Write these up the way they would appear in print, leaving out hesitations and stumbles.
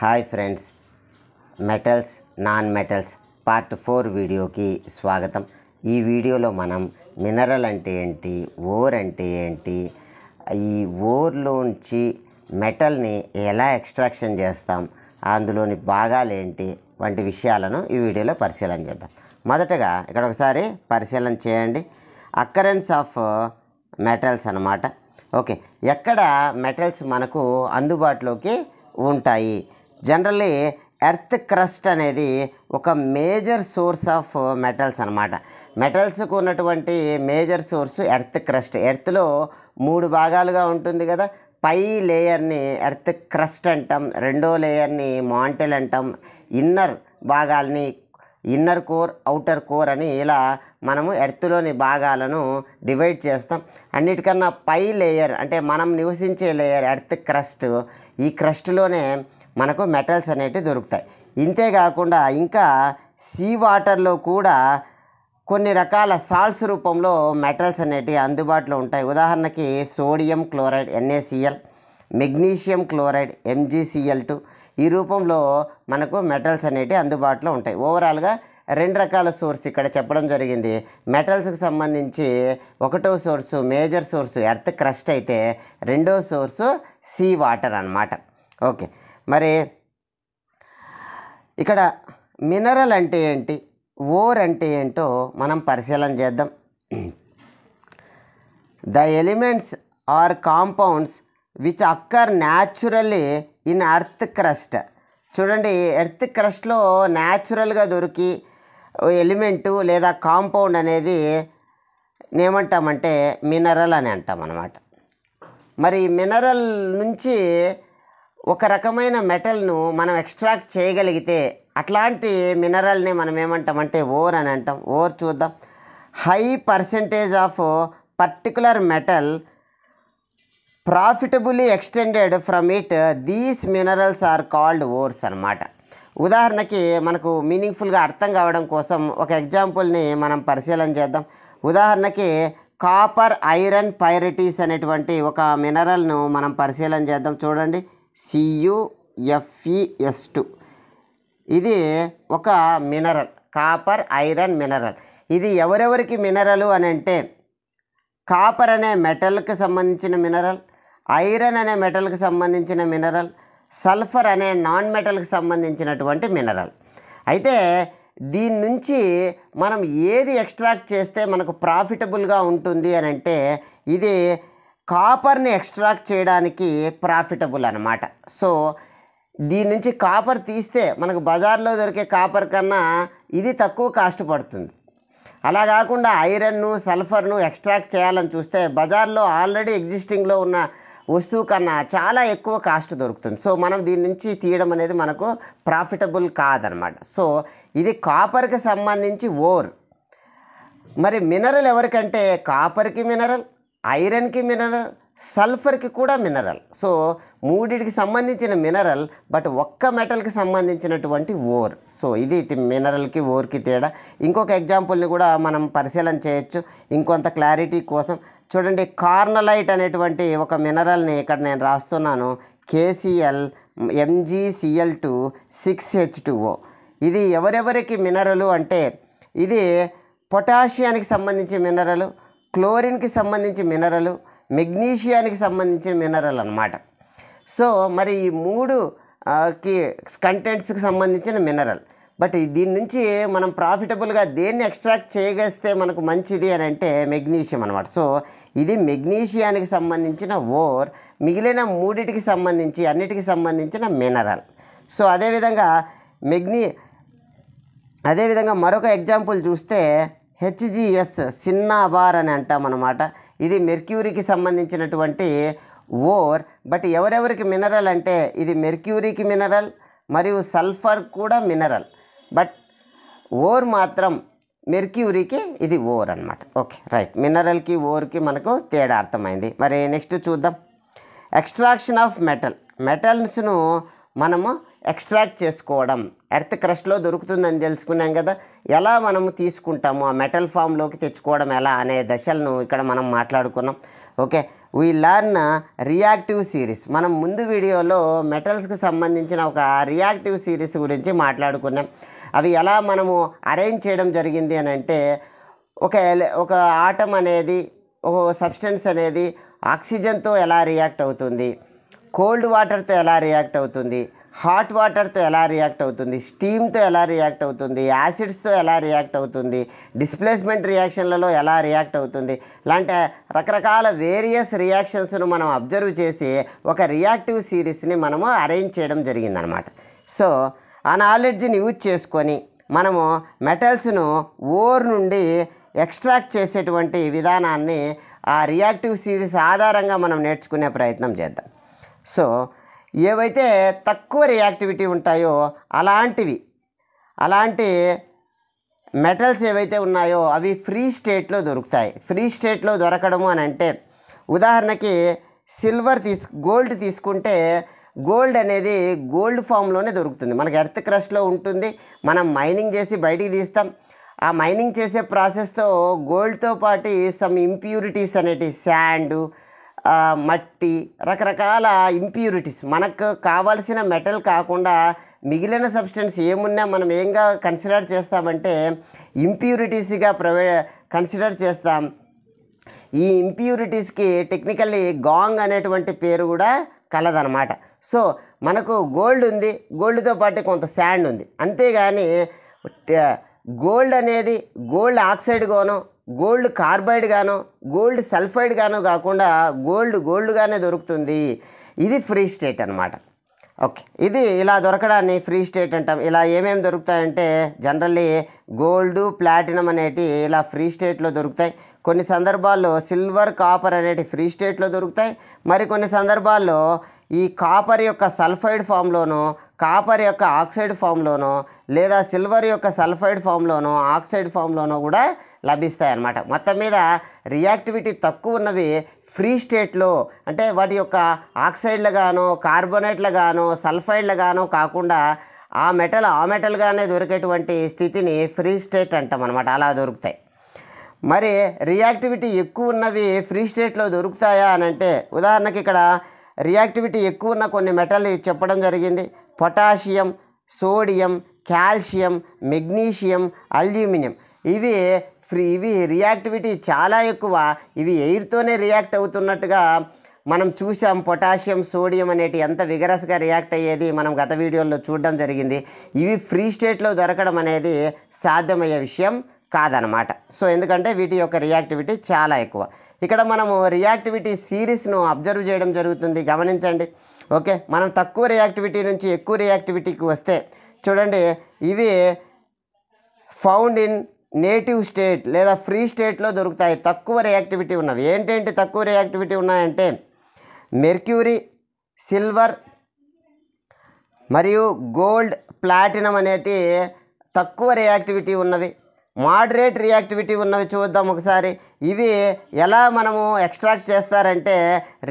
Hi friends, metals non metals part 4 వీడియోకి స్వాగతం. ఈ వీడియోలో మనం మినరల్ అంటే ఏంటి, ఓర్ అంటే ఏంటి, ఈ ఓర్లోంచి మెటల్ని ఎలా ఎక్స్ట్రాక్షన్ చేస్తాం, అందులోని భాగాలు ఏంటి వంటి విషయాలను ఈ వీడియోలో పరిశీలన చేద్దాం. మొదటగా ఇక్కడ ఒకసారి పరిశీలన చేయండి. అక్కరెన్స్ ఆఫ్ మెటల్స్ అన్నమాట. ఓకే, ఎక్కడ మెటల్స్ మనకు అందుబాటులోకి ఉంటాయి? జనరల్లీ ఎర్త్ క్రస్ట్ అనేది ఒక మేజర్ సోర్స్ ఆఫ్ మెటల్స్ అన్నమాట. మెటల్స్కు ఉన్నటువంటి మేజర్ సోర్స్ ఎర్త్ క్రస్ట్. ఎర్త్లో 3 భాగాలుగా ఉంటుంది కదా. పై లేయర్ని ఎర్త్ క్రస్ట్ అంటాం, రెండో లేయర్ని మాంటెల్ అంటాం, ఇన్నర్ భాగాల్ని ఇన్నర్ కోర్, అవుటర్ కోర్ అని ఇలా మనము ఎర్త్లోని భాగాలను డివైడ్ చేస్తాం. అన్నిటికన్నా పై లేయర్ అంటే మనం నివసించే లేయర్ ఎర్త్ క్రస్ట్. ఈ క్రస్ట్లోనే మనకు మెటల్స్ అనేటివి దొరుకుతాయి. ఇంతేకాకుండా ఇంకా సీ వాటర్లో కూడా కొన్ని రకాల సాల్ట్స్ రూపంలో మెటల్స్ అనేటివి అందుబాటులో ఉంటాయి. ఉదాహరణకి sodium chloride NaCl, magnesium chloride MgCl2 ఈ రూపంలో మనకు మెటల్స్ అనేటివి అందుబాటులో ఉంటాయి. ఓవరాల్గా 2 రకాల సోర్స్ ఇక్కడ చెప్పడం జరిగింది. మెటల్స్కి సంబంధించి ఒకటో source major source earth crust అయితే రెండో సోర్సు సీ వాటర్ అన్నమాట. ఓకే, మరి ఇక్కడ మినరల్ అంటే ఏంటి, ఓర్ అంటే ఏంటో మనం పరిశీలన చేద్దాం. The elements or compounds which occur naturally in earth crust. చూడండి, ఎర్త్ క్రస్ట్లో న్యాచురల్గా దొరికి ఎలిమెంటు లేదా కాంపౌండ్ అనేది ఏమంటామంటే మినరల్ అని అంటాం అన్నమాట. మరి మినరల్ నుంచి ఒక రకమైన మెటల్ను మనం ఎక్స్ట్రాక్ట్ చేయగలిగితే అట్లాంటి మినరల్ని మనం ఏమంటామంటే ఓర్ అని అంటాం. ఓర్ చూద్దాం. High percentage of particular metal profitably extended from it, these minerals are called ores అన్నమాట. ఉదాహరణకి మనకు మీనింగ్ఫుల్గా అర్థం కావడం కోసం ఒక ఎగ్జాంపుల్ని మనం పరిశీలన చేద్దాం. ఉదాహరణకి కాపర్ ఐరన్ పైరిటీస్ అనేటువంటి ఒక మినరల్ను మనం పరిశీలన చేద్దాం. చూడండి, CuFeS2 ఇది ఒక మినరల్, కాపర్ ఐరన్ మినరల్. ఇది ఎవరెవరికి మినరల్ అని అంటే కాపర్ అనే మెటల్కి సంబంధించిన మినరల్, ఐరన్ అనే మెటల్కి సంబంధించిన మినరల్, సల్ఫర్ అనే నాన్ మెటల్కి సంబంధించినటువంటి మినరల్. అయితే దీని నుంచి మనం ఏది ఎక్స్ట్రాక్ట్ చేస్తే మనకు ప్రాఫిటబుల్గా ఉంటుంది అని అంటే ఇది కాపర్ని ఎక్స్ట్రాక్ట్ చేయడానికి ప్రాఫిటబుల్ అన్నమాట. సో దీని నుంచి కాపర్ తీస్తే మనకు బజార్లో దొరికే కాపర్ కన్నా ఇది తక్కువ కాస్ట్ పడుతుంది. అలా కాకుండా ఐరన్ను సల్ఫర్ను ఎక్స్ట్రాక్ట్ చేయాలని చూస్తే బజార్లో ఆల్రెడీ ఎగ్జిస్టింగ్లో ఉన్న వస్తువు కన్నా చాలా ఎక్కువ కాస్ట్ దొరుకుతుంది. సో మనం దీని నుంచి తీయడం అనేది మనకు ప్రాఫిటబుల్ కాదనమాట. సో ఇది కాపర్కి సంబంధించి ఓర్. మరి మినరల్ ఎవరికంటే కాపర్కి మినరల్, ఐరన్కి మినరల్, సల్ఫర్కి కూడా మినరల్. సో మూడిటికి సంబంధించిన మినరల్, బట్ ఒక్క మెటల్కి సంబంధించినటువంటి ఓర్. సో ఇది మినరల్కి ఓర్కి తేడా. ఇంకొక ఎగ్జాంపుల్ని కూడా మనం పరిశీలన చేయొచ్చు ఇంకొంత క్లారిటీ కోసం. చూడండి, కార్నలైట్ అనేటువంటి ఒక మినరల్ని ఇక్కడ నేను రాస్తున్నాను. KCl MgCl2 6H2O. ఇది ఎవరెవరికి మినరలు అంటే ఇది పొటాషియానికి సంబంధించిన మినరలు, క్లోరిన్కి సంబంధించి మినరలు, మెగ్నీషియానికి సంబంధించిన మినరల్ అన్నమాట. సో మరి ఈ 3 కంటెంట్స్కి సంబంధించిన మినరల్. బట్ దీని నుంచి మనం ప్రాఫిటబుల్గా దేన్ని ఎక్స్ట్రాక్ట్ చేయగలిస్తే మనకు మంచిది అని అంటే మెగ్నీషియం అనమాట. సో ఇది మెగ్నీషియానికి సంబంధించిన ఓర్, మిగిలిన 3టికి సంబంధించి అన్నిటికి సంబంధించిన మినరల్. సో అదేవిధంగా మరొక ఎగ్జాంపుల్ చూస్తే HGS సిన్నాబార్ అని అంటాం అన్నమాట. ఇది మెర్క్యూరీకి సంబంధించినటువంటి ఓర్. బట్ ఎవరెవరికి మినరల్ అంటే ఇది మెర్క్యూరీకి మినరల్ మరియు సల్ఫర్ కూడా మినరల్. బట్ ఓర్ మాత్రం మెర్క్యూరీకి ఇది ఓర్ అన్నమాట. Okay, right. మినరల్కి ఓర్కి మనకు తేడా అర్థమైంది. మరి నెక్స్ట్ చూద్దాం. ఎక్స్ట్రాక్షన్ ఆఫ్ మెటల్స్ను మనము ఎక్స్ట్రాక్ట్ చేసుకోవడం. ఎర్త్ క్రస్ట్లో దొరుకుతుందని తెలుసుకున్నాం కదా, ఎలా మనము తీసుకుంటాము, ఆ మెటల్ ఫామ్లోకి తెచ్చుకోవడం ఎలా అనే దశలను ఇక్కడ మనం మాట్లాడుకున్నాం. Okay, we learn reactive series. మనం ముందు వీడియోలో మెటల్స్కి సంబంధించిన ఒక రియాక్టివ్ సిరీస్ గురించి మాట్లాడుకున్నాం. అవి ఎలా మనము అరేంజ్ చేయడం జరిగింది అని అంటే, ఒక ఆటం అనేది, ఒక సబ్స్టెన్స్ అనేది ఆక్సిజన్తో ఎలా రియాక్ట్ అవుతుంది, కోల్డ్ వాటర్తో ఎలా రియాక్ట్ అవుతుంది, హాట్ వాటర్తో ఎలా రియాక్ట్ అవుతుంది, స్టీమ్తో ఎలా రియాక్ట్ అవుతుంది, యాసిడ్స్తో ఎలా రియాక్ట్ అవుతుంది, డిస్ప్లేస్మెంట్ రియాక్షన్లలో ఎలా రియాక్ట్ అవుతుంది, ఇలాంటి రకరకాల వేరియస్ రియాక్షన్స్ను మనం అబ్జర్వ్ చేసి ఒక రియాక్టివ్ సిరీస్ని మనము అరేంజ్ చేయడం జరిగిందనమాట. సో ఆ నాలెడ్జ్ని యూజ్ చేసుకొని మనము మెటల్స్ను ఓర్ నుండి ఎక్స్ట్రాక్ట్ చేసేటువంటి విధానాన్ని ఆ రియాక్టివ్ సిరీస్ ఆధారంగా మనం నేర్చుకునే ప్రయత్నం చేద్దాం. సో ఏవైతే తక్కువ రియాక్టివిటీ ఉంటాయో అలాంటి మెటల్స్ ఏవైతే ఉన్నాయో అవి ఫ్రీ స్టేట్లో దొరుకుతాయి. ఫ్రీ స్టేట్లో దొరకడము అని అంటే, ఉదాహరణకి గోల్డ్ తీసుకుంటే, గోల్డ్ అనేది గోల్డ్ ఫామ్లోనే దొరుకుతుంది. మనకి ఎర్త్ క్రస్ట్లో ఉంటుంది. మనం మైనింగ్ చేసి బయటికి తీస్తాం. ఆ మైనింగ్ చేసే ప్రాసెస్తో గోల్డ్తో పాటు సమ్ ఇంప్యూరిటీస్ అనేటి, శాండు, మట్టి, రకరకాల ఇంప్యూరిటీస్, మనకు కావాల్సిన మెటల్ కాకుండా మిగిలిన సబ్స్టెన్స్ ఏమున్నా మనం ఏంగా కన్సిడర్ చేస్తామంటే ఇంప్యూరిటీస్గా కన్సిడర్ చేస్తాం. ఈ ఇంప్యూరిటీస్కి టెక్నికల్లీ గాంగ్ అనేటువంటి పేరు కూడా కలదనమాట. సో మనకు గోల్డ్ ఉంది, గోల్డ్తో పాటు కొంత శాండ్ ఉంది. అంతేగాని గోల్డ్ అనేది గోల్డ్ ఆక్సైడ్ గానో, గోల్డ్ కార్బైడ్ గానో, గోల్డ్ సల్ఫైడ్ గానో కాకుండా గోల్డ్గానే దొరుకుతుంది. ఇది ఫ్రీ స్టేట్ అనమాట. ఓకే, ఇది ఇలా దొరకడాన్ని ఫ్రీ స్టేట్ అంటాం. ఇలా ఏమేమి దొరుకుతాయంటే జనరల్లీ గోల్డ్, ప్లాటినం అనేటి ఇలా ఫ్రీ స్టేట్లో దొరుకుతాయి. కొన్ని సందర్భాల్లో సిల్వర్, కాపర్ అనేటి ఫ్రీ స్టేట్లో దొరుకుతాయి. మరికొన్ని సందర్భాల్లో ఈ కాపర్ యొక్క సల్ఫైడ్ ఫామ్లోనో, కాపర్ యొక్క ఆక్సైడ్ ఫామ్లోనో, లేదా సిల్వర్ యొక్క సల్ఫైడ్ ఫామ్లోనో, ఆక్సైడ్ ఫామ్లోనో కూడా లభిస్తాయి అన్నమాట. మొత్తం మీద రియాక్టివిటీ తక్కువ ఉన్నవి ఫ్రీ స్టేట్లో, అంటే వాటి యొక్క ఆక్సైడ్లుగానో, కార్బోనేట్లుగానో, సల్ఫైడ్లుగానో కాకుండా ఆ మెటల్గానే దొరికేటువంటి స్థితిని ఫ్రీ స్టేట్ అంటాం అన్నమాట. అలా దొరుకుతాయి. మరి రియాక్టివిటీ ఎక్కువ ఉన్నవి ఫ్రీ స్టేట్లో దొరుకుతాయా అని అంటే, ఉదాహరణకి ఇక్కడ రియాక్టివిటీ ఎక్కువ ఉన్న కొన్ని మెటల్ చెప్పడం జరిగింది. Potassium, sodium, calcium, magnesium, aluminium. ఇవి రియాక్టివిటీ చాలా ఎక్కువ. ఇవి ఎయిర్తోనే రియాక్ట్ అవుతున్నట్టుగా మనం చూసాం. పొటాషియం, సోడియం అనేటి ఎంత విగరస్గా రియాక్ట్ అయ్యేది మనం గత వీడియోలో చూడడం జరిగింది. ఇవి ఫ్రీ స్టేట్లో దొరకడం అనేది సాధ్యమయ్యే విషయం కాదనమాట. సో ఎందుకంటే వీటి యొక్క రియాక్టివిటీ చాలా ఎక్కువ. ఇక్కడ మనము రియాక్టివిటీ సిరీస్ను అబ్జర్వ్ చేయడం జరుగుతుంది. గమనించండి. ఓకే, మనం తక్కువ రియాక్టివిటీ నుంచి ఎక్కువ రియాక్టివిటీకి వస్తే చూడండి, ఇవి ఫౌండ్ ఇన్ నేటివ్ స్టేట్ లేదా ఫ్రీ స్టేట్లో దొరుకుతాయి తక్కువ రియాక్టివిటీ ఉన్నవి. ఏంటేంటి తక్కువ రియాక్టివిటీ ఉన్నాయంటే మెర్క్యూరీ, సిల్వర్ మరియు గోల్డ్, ప్లాటినం అనేటి తక్కువ రియాక్టివిటీ ఉన్నవి. మోడరేట్ రియాక్టివిటీ ఉన్నవి చూద్దాం ఒకసారి. ఇవి ఎలా మనము ఎక్స్ట్రాక్ట్ చేస్తారంటే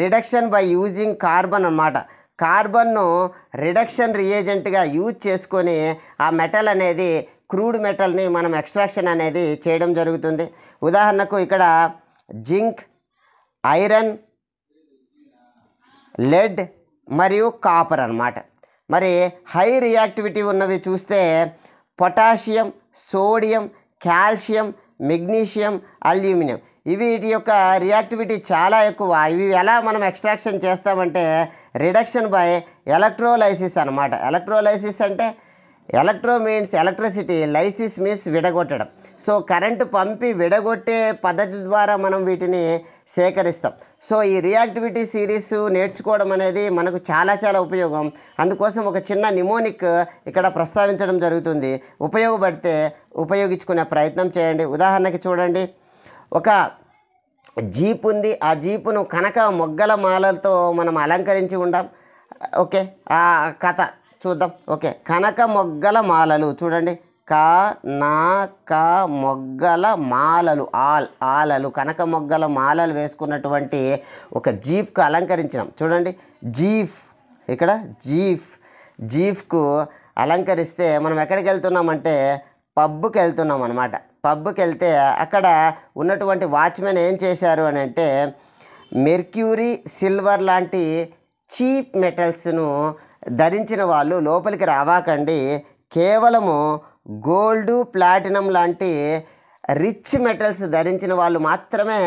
రిడక్షన్ బై యూజింగ్ కార్బన్ అన్నమాట. కార్బన్ను రిడక్షన్ రియేజెంట్గా యూజ్ చేసుకొని ఆ మెటల్ అనేది, క్రూడ్ మెటల్ని మనం ఎక్స్ట్రాక్షన్ అనేది చేయడం జరుగుతుంది. ఉదాహరణకు ఇక్కడ జింక్, ఐరన్, లెడ్ మరియు కాపర్ అన్నమాట. మరి హై రియాక్టివిటీ ఉన్నవి చూస్తే potassium, sodium, calcium, magnesium, aluminium. వీటి యొక్క రియాక్టివిటీ చాలా ఎక్కువ. ఇవి ఎలా మనం ఎక్స్ట్రాక్షన్ చేస్తామంటే రిడక్షన్ బై ఎలక్ట్రోలైసిస్ అన్నమాట. ఎలక్ట్రోలైసిస్ అంటే electro means electricity, lysis means విడగొట్టడం. సో కరెంటు పంపి విడగొట్టే పద్ధతి ద్వారా మనం వీటిని సేకరిస్తాం. సో ఈ రియాక్టివిటీ సిరీస్ నేర్చుకోవడం అనేది మనకు చాలా చాలా ఉపయోగం. అందుకోసం ఒక చిన్న నిమోనిక్ ఇక్కడ ప్రస్తావించడం జరుగుతుంది. ఉపయోగపడితే ఉపయోగించుకునే ప్రయత్నం చేయండి. ఉదాహరణకి చూడండి, ఒక జీప్ ఉంది. ఆ జీపును కనక మొగ్గల మాలలతో మనం అలంకరించి ఉండాం. ఓకే, ఆ కథ చూద్దాం. ఓకే, కనక మొగ్గల మాలలు చూడండి, కనక మొగ్గల మాలలు, ఆలలు, కనక మొగ్గల మాలలు వేసుకున్నటువంటి ఒక జీప్కు అలంకరించినాం. చూడండి, ఇక్కడ జీప్కు అలంకరిస్తే మనం ఎక్కడికి వెళ్తున్నామంటే పబ్కి వెళ్తున్నాం అనమాట. పబ్కి వెళ్తే అక్కడ ఉన్నటువంటి వాచ్మెన్ ఏం చేశారు అని అంటే మెర్క్యూరీ, సిల్వర్ లాంటి చీప్ మెటల్స్ను ధరించిన వాళ్ళు లోపలికి రావాకండి. కేవలము గోల్డ్, ప్లాటినం లాంటి రిచ్ మెటల్స్ ధరించిన వాళ్ళు మాత్రమే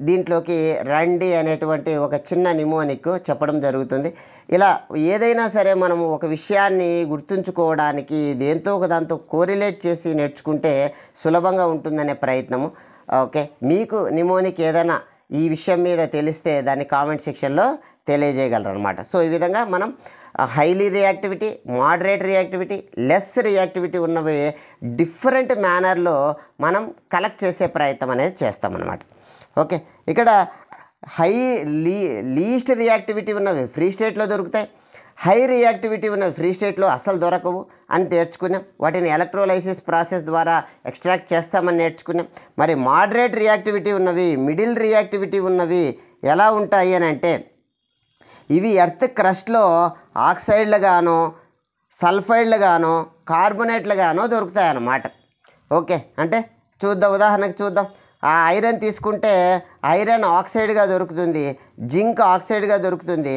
దీంట్లోకి రండి అనేటువంటి ఒక చిన్న నిమోనిక్ చెప్పడం జరుగుతుంది. ఇలా ఏదైనా సరే మనము ఒక విషయాన్ని గుర్తుంచుకోవడానికి దేంతో ఒక దాంతో కోరిలేట్ చేసి నేర్చుకుంటే సులభంగా ఉంటుందనే ప్రయత్నము. ఓకే, మీకు నిమోనిక్ ఏదైనా ఈ విషయం మీద తెలిస్తే దాన్ని కామెంట్ సెక్షన్లో తెలియజేయగలరు అనమాట. సో ఈ విధంగా మనం highly reactivity, moderate reactivity, less reactivity ఉన్నవి డిఫరెంట్ మేనర్లో మనం కలెక్ట్ చేసే ప్రయత్నం అనేది చేస్తామన్నమాట. ఓకే, ఇక్కడ లీస్ట్ రియాక్టివిటీ ఉన్నవి ఫ్రీ స్టేట్లో దొరుకుతాయి. హై రియాక్టివిటీ ఉన్నవి ఫ్రీ స్టేట్లో అస్సలు దొరకవు అని నేర్చుకున్నాం. వాటిని ఎలక్ట్రోలైసిస్ ప్రాసెస్ ద్వారా ఎక్స్ట్రాక్ట్ చేస్తామని నేర్చుకున్నాం. మరి మోడరేట్ రియాక్టివిటీ ఉన్నవి, మిడిల్ రియాక్టివిటీ ఉన్నవి ఎలా ఉంటాయి అని అంటే ఇవి ఎర్త్ క్రస్ట్లో ఆక్సైడ్లుగానో, సల్ఫైడ్లుగానో, కార్బొనేట్లుగానో దొరుకుతాయి అన్నమాట. ఓకే, అంటే చూద్దాం, ఉదాహరణకు చూద్దాం. ఆ ఐరన్ తీసుకుంటే ఐరన్ ఆక్సైడ్గా దొరుకుతుంది, జింక్ ఆక్సైడ్గా దొరుకుతుంది,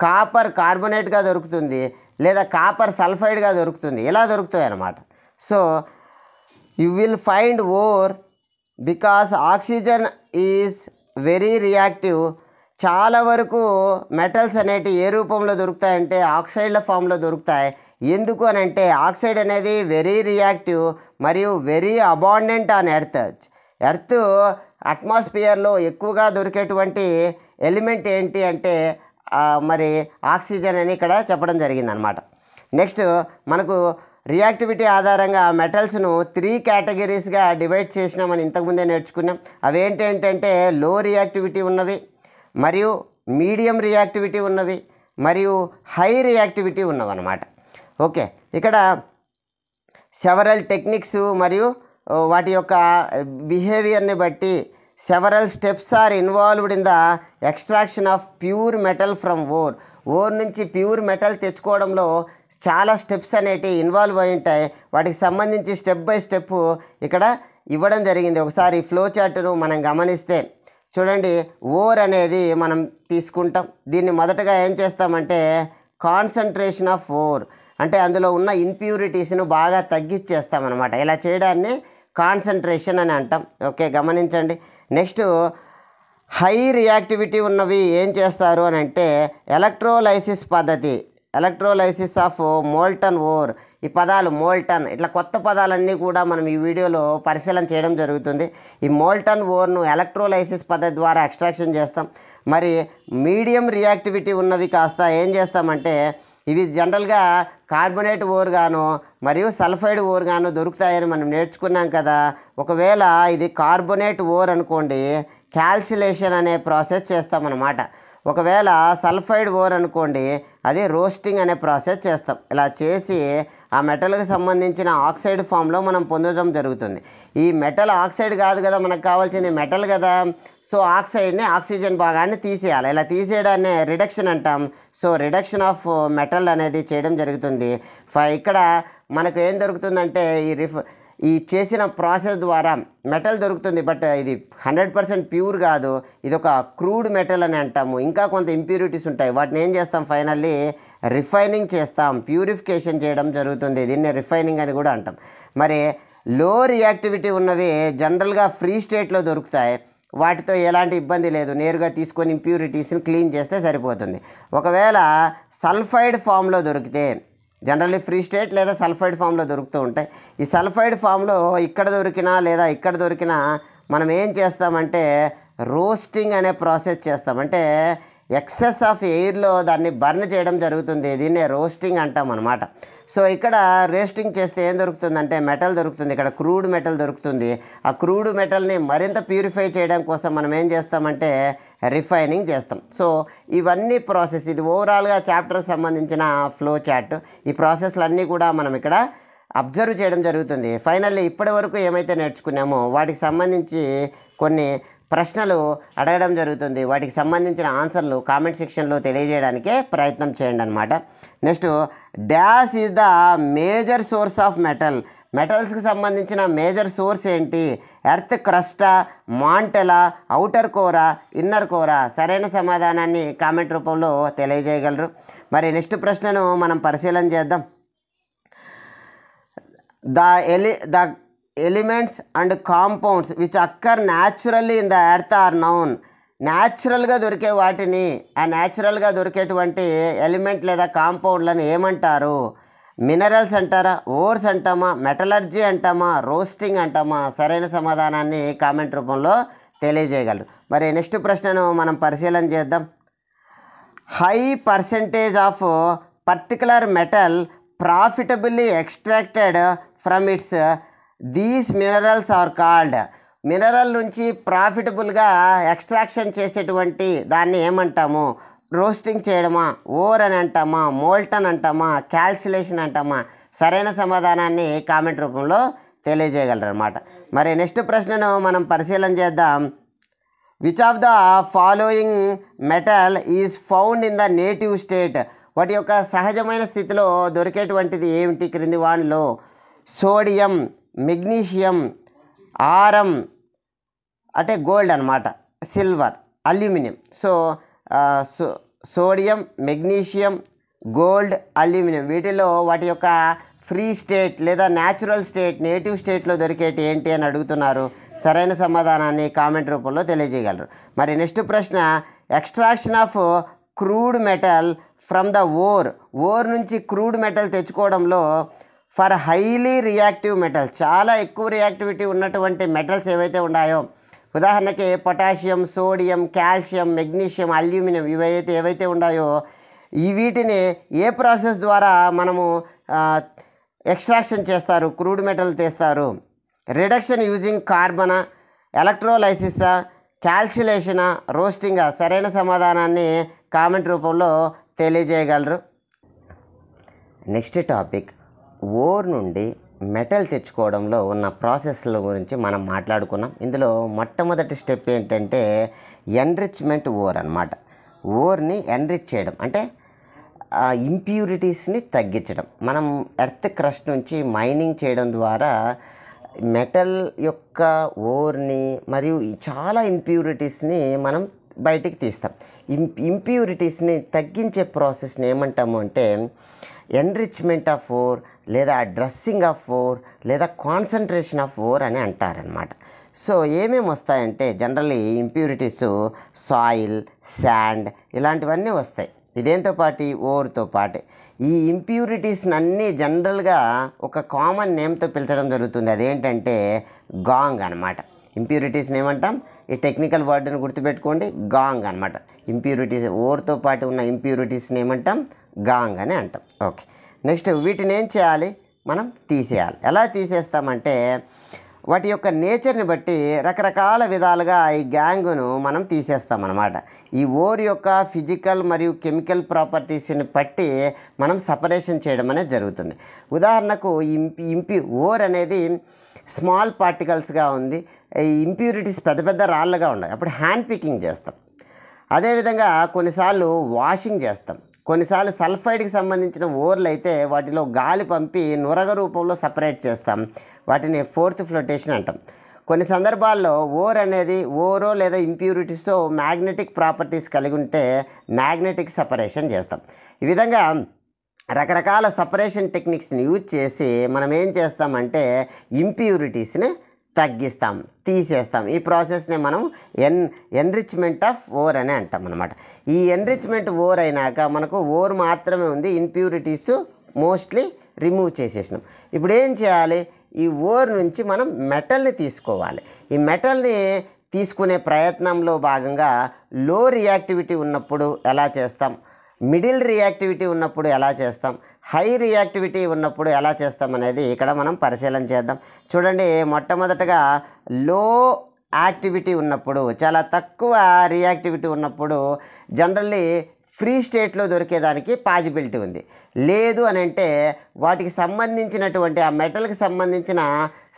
కాపర్ కార్బొనేట్గా దొరుకుతుంది, లేదా కాపర్ సల్ఫైడ్గా దొరుకుతుంది. ఇలా దొరుకుతాయి అన్నమాట. So you will find ore because oxygen is very reactive. చాలా వరకు మెటల్స్ అనేటివి ఏ రూపంలో దొరుకుతాయంటే ఆక్సైడ్ల ఫామ్లో దొరుకుతాయి. ఎందుకు అని అంటే ఆక్సైడ్ అనేది వెరీ రియాక్టివ్ మరియు వెరీ అబాండెంట్ ఆన్ ఎర్త్ అట్మాస్ఫియర్లో ఎక్కువగా దొరికేటువంటి ఎలిమెంట్ ఏంటి అంటే మరి ఆక్సిజన్ అని ఇక్కడ చెప్పడం జరిగిందనమాట. నెక్స్ట్ మనకు రియాక్టివిటీ ఆధారంగా మెటల్స్ను 3 కేటగిరీస్గా డివైడ్ చేసినామని ఇంతకుముందే నేర్చుకున్నాం. అవేంటంటే లో రియాక్టివిటీ ఉన్నవి, మరియు మీడియం రియాక్టివిటీ ఉన్నవి, మరియు హై రియాక్టివిటీ ఉన్నవి అన్నమాట. ఓకే, ఇక్కడ సెవరల్ టెక్నిక్స్ మరియు వాటి యొక్క బిహేవియర్ని బట్టి several steps are involved in the extraction of pure metal from ore నుంచి ప్యూర్ మెటల్ తెచ్చుకోవడంలో చాలా స్టెప్స్ అనేటివి ఇన్వాల్వ్ అయి ఉంటాయి. వాటికి సంబంధించి స్టెప్ బై స్టెప్ ఇక్కడ ఇవ్వడం జరిగింది. ఒకసారి ఫ్లో చార్ట్ను మనం గమనిస్తే చూడండి, ఓర్ అనేది మనం తీసుకుంటాం. దీన్ని మొదటగా ఏం చేస్తామంటే కాన్సన్ట్రేషన్ ఆఫ్ ఓర్ అంటే అందులో ఉన్న ఇంప్యూరిటీస్ను బాగా తగ్గించేస్తామన్నమాట. ఇలా చేయడాన్ని కాన్సన్ట్రేషన్ అని అంటాం. ఓకే, గమనించండి. నెక్స్ట్ హై రియాక్టివిటీ ఉన్నవి ఏం చేస్తారు అని అంటే ఎలక్ట్రోలైసిస్ పద్ధతి, ఎలక్ట్రోలైసిస్ ఆఫ్ మోల్టన్ ఓర్. ఈ పదాలు మోల్టన్ ఇట్లా కొత్త పదాలన్నీ కూడా మనం ఈ వీడియోలో పరిశీలన చేయడం జరుగుతుంది. ఈ మోల్టన్ ఓర్ను ఎలక్ట్రోలైసిస్ పద్ధతి ద్వారా ఎక్స్ట్రాక్షన్ చేస్తాం. మరి మీడియం రియాక్టివిటీ ఉన్నవి కాస్త ఏం చేస్తామంటే ఇవి జనరల్గా కార్బొనేట్ ఓర్ గాను మరియు సల్ఫైడ్ ఓర్ గాను దొరుకుతాయని మనం నేర్చుకున్నాం కదా. ఒకవేళ ఇది కార్బొనేట్ ఓర్ అనుకోండి, క్యాల్సిలేషన్ అనే ప్రాసెస్ చేస్తామన్నమాట. ఒకవేళ సల్ఫైడ్ ఓర్ అనుకోండి, అది రోస్టింగ్ అనే ప్రాసెస్ చేస్తాం. ఇలా చేసి ఆ మెటల్కి సంబంధించిన ఆక్సైడ్ ఫామ్లో మనం పొందడం జరుగుతుంది. ఈ మెటల్ ఆక్సైడ్ కాదు కదా మనకు కావాల్సింది, మెటల్ కదా. సో ఆక్సైడ్ని, ఆక్సిజన్ భాగాన్ని తీసేయాలి. ఇలా తీసేయడాన్ని రిడక్షన్ అంటాం. సో రిడక్షన్ ఆఫ్ మెటల్ అనేది చేయడం జరుగుతుంది. ఇక్కడ మనకు ఏం దొరుకుతుందంటే ఈ చేసిన ప్రాసెస్ ద్వారా మెటల్ దొరుకుతుంది. బట్ ఇది 100% ప్యూర్ కాదు, ఇది ఒక క్రూడ్ మెటల్ అని అంటాము. ఇంకా కొంత ఇంప్యూరిటీస్ ఉంటాయి. వాటిని ఏం చేస్తాం, ఫైనల్లీ రిఫైనింగ్ చేస్తాం, ప్యూరిఫికేషన్ చేయడం జరుగుతుంది. దీన్ని రిఫైనింగ్ అని కూడా అంటాం. మరి లో రియాక్టివిటీ ఉన్నవి జనరల్గా ఫ్రీ స్టేట్లో దొరుకుతాయి. వాటితో ఎలాంటి ఇబ్బంది లేదు, నేరుగా తీసుకొని ఇంప్యూరిటీస్ని క్లీన్ చేస్తే సరిపోతుంది. ఒకవేళ సల్ఫైడ్ ఫామ్లో దొరికితే జనరల్లీ ఫ్రీ స్టేట్ లేదా సల్ఫైడ్ ఫామ్లో దొరుకుతూ ఉంటాయి. ఈ సల్ఫైడ్ ఫామ్లో ఇక్కడ దొరికినా లేదా ఇక్కడ దొరికినా మనం ఏం చేస్తామంటే రోస్టింగ్ అనే ప్రాసెస్ చేస్తాం. అంటే ఎక్సెస్ ఆఫ్ ఎయిర్లో దాన్ని బర్న్ చేయడం జరుగుతుంది. దీన్నే రోస్టింగ్ అంటాం అన్నమాట. సో ఇక్కడ రోస్టింగ్ చేస్తే ఏం దొరుకుతుందంటే మెటల్ దొరుకుతుంది. ఇక్కడ క్రూడ్ మెటల్ దొరుకుతుంది. ఆ క్రూడ్ మెటల్ని మరింత ప్యూరిఫై చేయడం కోసం మనం ఏం చేస్తామంటే రిఫైనింగ్ చేస్తాం. సో ఇవన్నీ ప్రాసెస్, ఇది ఓవరాల్గా చాప్టర్కి సంబంధించిన ఫ్లో చార్ట్. ఈ ప్రాసెస్లన్నీ కూడా మనం ఇక్కడ అబ్జర్వ్ చేయడం జరుగుతుంది. ఫైనల్లీ ఇప్పటి వరకు ఏమైతే నేర్చుకున్నామో వాటికి సంబంధించి కొన్ని ప్రశ్నలు అడగడం జరుగుతుంది. వాటికి సంబంధించిన ఆన్సర్లు కామెంట్ సెక్షన్లో తెలియజేయడానికే ప్రయత్నం చేయండి అన్నమాట. Next, dash is the major source of metal. మెటల్స్కి సంబంధించిన మేజర్ సోర్స్ ఏంటి? ఎర్త్ క్రస్టా, మాంటెలా, ఔటర్ కోరా, ఇన్నర్ కోరా? సరైన సమాధానాన్ని కామెంట్ రూపంలో తెలియజేయగలరు. మరి నెక్స్ట్ ప్రశ్నను మనం పరిశీలన చేద్దాం. The elements and compounds which occur naturally in the earth are known. న్యాచురల్గా దొరికే వాటిని, ఆ న్యాచురల్గా దొరికేటువంటి ఎలిమెంట్ లేదా కాంపౌండ్లను ఏమంటారు? మినరల్స్ అంటారా, ఓర్స్ అంటామా, మెటలర్జీ అంటామా, రోస్టింగ్ అంటామా? సరైన సమాధానాన్ని కామెంట్ రూపంలో తెలియజేయగలరు. మరి నెక్స్ట్ ప్రశ్నను మనం పరిశీలన చేద్దాం. High percentage of particular metal profitably extracted from its these minerals are called. మినరల్ నుంచి ప్రాఫిటబుల్గా ఎక్స్ట్రాక్షన్ చేసేటువంటి దాన్ని ఏమంటాము? రోస్టింగ్ చేయడమా, ఓర్ అని అంటామా, మోల్టన్ అంటామా, క్యాల్కులేషన్ అంటామా? సరైన సమాధానాన్ని కామెంట్ రూపంలో తెలియజేయగలరు అన్నమాట. మరి నెక్స్ట్ ప్రశ్నను మనం పరిశీలన చేద్దాం. Which of the following metal is found in the native state. వాటి యొక్క సహజమైన స్థితిలో దొరికేటువంటిది ఏమిటి క్రింది వాటిలో? సోడియం, మెగ్నీషియం, ఆరం అంటే గోల్డ్ అనమాట, silver, aluminium. Sodium, magnesium, gold, aluminium వీటిలో వాటి యొక్క ఫ్రీ స్టేట్ లేదా న్యాచురల్ స్టేట్, నేటివ్ స్టేట్లో దొరికేటి ఏంటి అని అడుగుతున్నారు. సరైన సమాధానాన్ని కామెంట్ రూపంలో తెలియజేయగలరు. మరి నెక్స్ట్ ప్రశ్న, extraction of crude metal from the ore నుంచి క్రూడ్ మెటల్ తెచ్చుకోవడంలో ఫర్ హైలీ రియాక్టివ్ మెటల్, చాలా ఎక్కువ రియాక్టివిటీ ఉన్నటువంటి మెటల్స్ ఏవైతే ఉన్నాయో, ఉదాహరణకి potassium, sodium, calcium, magnesium, aluminium ఏవైతే ఉన్నాయో వీటిని ఏ ప్రాసెస్ ద్వారా మనము ఎక్స్ట్రాక్షన్ చేస్తారు, క్రూడ్ మెటల్ తీస్తారు? రిడక్షన్ యూజింగ్ కార్బనా, ఎలక్ట్రోలైసిసా, క్యాల్కులేషనా, రోస్టింగా? సరైన సమాధానాన్ని కామెంట్ రూపంలో తెలియజేయగలరు. నెక్స్ట్ టాపిక్, ఓర్ నుండి మెటల్ తెచ్చుకోవడంలో ఉన్న ప్రాసెస్ల గురించి మనం మాట్లాడుకున్నాం. ఇందులో మొట్టమొదటి స్టెప్ ఏంటంటే ఎన్రిచ్మెంట్ ఓర్ అన్నమాట. ఓర్ని ఎన్రిచ్ చేయడం అంటే ఇంప్యూరిటీస్ని తగ్గించడం. మనం ఎర్త్ క్రస్ట్ నుంచి మైనింగ్ చేయడం ద్వారా మెటల్ యొక్క ఓర్ని మరియు చాలా ఇంప్యూరిటీస్ని మనం బయటికి తీస్తాం. ఇంప్యూరిటీస్ని తగ్గించే ప్రాసెస్ని ఏమంటాము అంటే ఎన్రిచ్మెంట్ ఆఫ్ ఓర్ లేదా డ్రెస్సింగ్ ఆఫ్ ఓర్ లేదా కాన్సన్ట్రేషన్ ఆఫ్ ఓర్ అని అంటారనమాట. సో ఏమేమి వస్తాయంటే జనరల్లీ ఇంప్యూరిటీస్ సాయిల్, శాండ్ ఇలాంటివన్నీ వస్తాయి. ఇదేంతో పాటు ఓర్తో పాటు ఈ ఇంప్యూరిటీస్ని అన్నీ జనరల్గా ఒక కామన్ నేమ్తో పిలిచడం జరుగుతుంది. అదేంటంటే గాంగ్ అనమాట. ఇంప్యూరిటీస్ని ఏమంటాం? ఈ టెక్నికల్ వర్డ్ని గుర్తుపెట్టుకోండి, గాంగ్ అనమాట. ఇంప్యూరిటీస్ ఓర్తో పాటు ఉన్న ఇంప్యూరిటీస్ని ఏమంటాం? గాంగ్ అని అంటాం. ఓకే, నెక్స్ట్ వీటిని ఏం చేయాలి? మనం తీసేయాలి. ఎలా తీసేస్తామంటే వాటి యొక్క నేచర్ని బట్టి రకరకాల విధాలుగా ఈ గ్యాంగును మనం తీసేస్తామన్నమాట. ఈ ఓర్ యొక్క ఫిజికల్ మరియు కెమికల్ ప్రాపర్టీస్ని బట్టి మనం సపరేషన్ చేయడం అనేది జరుగుతుంది. ఉదాహరణకు ఓర్ అనేది స్మాల్ పార్టికల్స్గా ఉంది, ఈ ఇంప్యూరిటీస్ పెద్ద పెద్ద రాళ్ళగా ఉన్నాయి. అప్పుడు హ్యాండ్ పికింగ్ చేస్తాం. అదేవిధంగా కొన్నిసార్లు వాషింగ్ చేస్తాం. కొన్నిసార్లు సల్ఫైడ్కి సంబంధించిన ఓర్లు అయితే వాటిలో గాలి పంపి నురగ రూపంలో సపరేట్ చేస్తాం. వాటిని ఫోర్త్ ఫ్లోటేషన్ అంటాం. కొన్ని సందర్భాల్లో ఓర్ అనేది ఓరో లేదా ఇంప్యూరిటీసో మ్యాగ్నెటిక్ ప్రాపర్టీస్ కలిగి ఉంటే మ్యాగ్నెటిక్ సపరేషన్ చేస్తాం. ఈ విధంగా రకరకాల సపరేషన్ టెక్నిక్స్ని యూజ్ చేసి మనం ఏం చేస్తామంటే ఇంప్యూరిటీస్ని తగ్గిస్తాం, తీసేస్తాం. ఈ ప్రాసెస్ని మనం ఎన్రిచ్మెంట్ ఆఫ్ ఓర్ అని అంటాం అన్నమాట. ఈ ఎన్రిచ్మెంట్ ఓర్ అయినాక మనకు ఓర్ మాత్రమే ఉంది, ఇంప్యూరిటీస్ మోస్ట్లీ రిమూవ్ చేసేసినాం. ఇప్పుడు ఏం చేయాలి? ఈ ఓర్ నుంచి మనం మెటల్ని తీసుకోవాలి. ఈ మెటల్ని తీసుకునే ప్రయత్నంలో భాగంగా లో రియాక్టివిటీ ఉన్నప్పుడు ఎలా చేస్తాం, మిడిల్ రియాక్టివిటీ ఉన్నప్పుడు ఎలా చేస్తాం, హై రియాక్టివిటీ ఉన్నప్పుడు ఎలా చేస్తాం అనేది ఇక్కడ మనం పరిశీలన చేద్దాం. చూడండి, మొట్టమొదటగా లో యాక్టివిటీ ఉన్నప్పుడు, చాలా తక్కువ రియాక్టివిటీ ఉన్నప్పుడు జనరల్లీ ఫ్రీ స్టేట్లో దొరికేదానికి పాజిబిలిటీ ఉంది. లేదు అని అంటే వాటికి సంబంధించినటువంటి ఆ మెటల్కి సంబంధించిన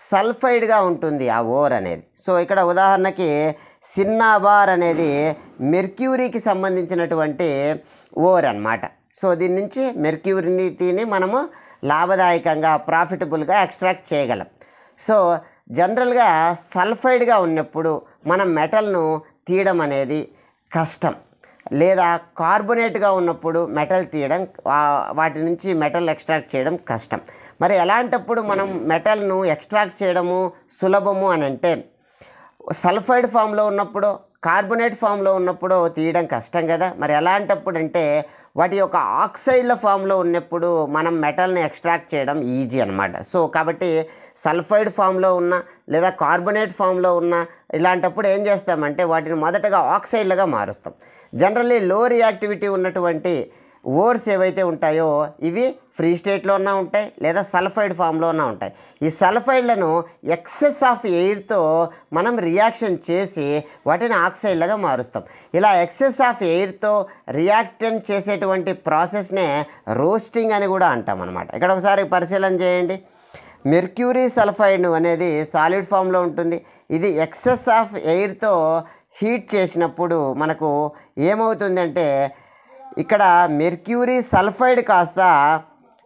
సల్ఫైడ్గా ఉంటుంది ఆ ఓర్ అనేది. సో ఇక్కడ ఉదాహరణకి సిన్నాబార్ అనేది మెర్క్యూరీకి సంబంధించినటువంటి ఓర్ అన్నమాట. సో దీని నుంచి మెర్క్యూరిటీని మనము లాభదాయకంగా ప్రాఫిటబుల్గా ఎక్స్ట్రాక్ట్ చేయగలం. సో జనరల్గా సల్ఫైడ్గా ఉన్నప్పుడు మనం మెటల్ను తీయడం అనేది కష్టం, లేదా కార్బొనేట్గా ఉన్నప్పుడు మెటల్ తీయడం వాటి నుంచి మెటల్ ఎక్స్ట్రాక్ట్ చేయడం కష్టం. మరి ఎలాంటప్పుడు మనం మెటల్ను ఎక్స్ట్రాక్ట్ చేయడము సులభము అని అంటే సల్ఫైడ్ ఫామ్లో ఉన్నప్పుడు, కార్బొనేట్ ఫామ్లో ఉన్నప్పుడు తీయడం కష్టం కదా. మరి ఎలాంటప్పుడు అంటే వాటి యొక్క ఆక్సైడ్ల ఫామ్లో ఉన్నప్పుడు మనం మెటల్ని ఎక్స్ట్రాక్ట్ చేయడం ఈజీ అనమాట. సో కాబట్టి సల్ఫైడ్ ఫామ్లో ఉన్న లేదా కార్బొనేట్ ఫామ్లో ఉన్న ఇలాంటప్పుడు ఏం చేస్తామంటే వాటిని మొదటగా ఆక్సైడ్లుగా మారుస్తాం. జనరల్లీ లో రియాక్టివిటీ ఉన్నటువంటి ఓర్స్ ఏవైతే ఉంటాయో ఇవి ఫ్రీ స్టేట్లో ఉన్న ఉంటాయి లేదా సల్ఫైడ్ ఫామ్లో ఉన్న ఉంటాయి. ఈ సల్ఫైడ్లను ఎక్సెస్ ఆఫ్ ఎయిర్తో మనం రియాక్షన్ చేసి వాటిని ఆక్సైడ్లుగా మారుస్తాం. ఇలా ఎక్సెస్ ఆఫ్ ఎయిర్తో రియాక్షన్ చేసేటువంటి ప్రాసెస్నే రోస్టింగ్ అని కూడా అంటాం అన్నమాట. ఇక్కడ ఒకసారి పరిశీలన చేయండి. మెర్క్యూరీ సల్ఫైడ్ అనేది సాలిడ్ ఫామ్లో ఉంటుంది. ఇది ఎక్సెస్ ఆఫ్ ఎయిర్తో హీట్ చేసినప్పుడు మనకు ఏమవుతుందంటే ఇక్కడ మెర్క్యూరీ సల్ఫైడ్ కాస్త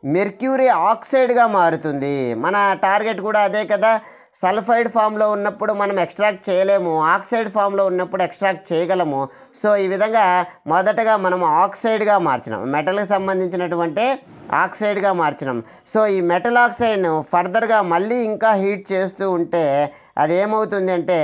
మెర్క్యూరీ ఆక్సైడ్గా మారుతుంది. మన టార్గెట్ కూడా అదే కదా. సల్ఫైడ్ ఫామ్లో ఉన్నప్పుడు మనం ఎక్స్ట్రాక్ట్ చేయలేము, ఆక్సైడ్ ఫామ్లో ఉన్నప్పుడు ఎక్స్ట్రాక్ట్ చేయగలము. సో ఈ విధంగా మొదటగా మనం ఆక్సైడ్గా మార్చినాం, మెటల్కి సంబంధించినటువంటి ఆక్సైడ్గా మార్చినాం. సో ఈ మెటల్ ఆక్సైడ్ను ఫర్దర్గా మళ్ళీ ఇంకా హీట్ చేస్తూ ఉంటే అది ఏమవుతుంది అంటే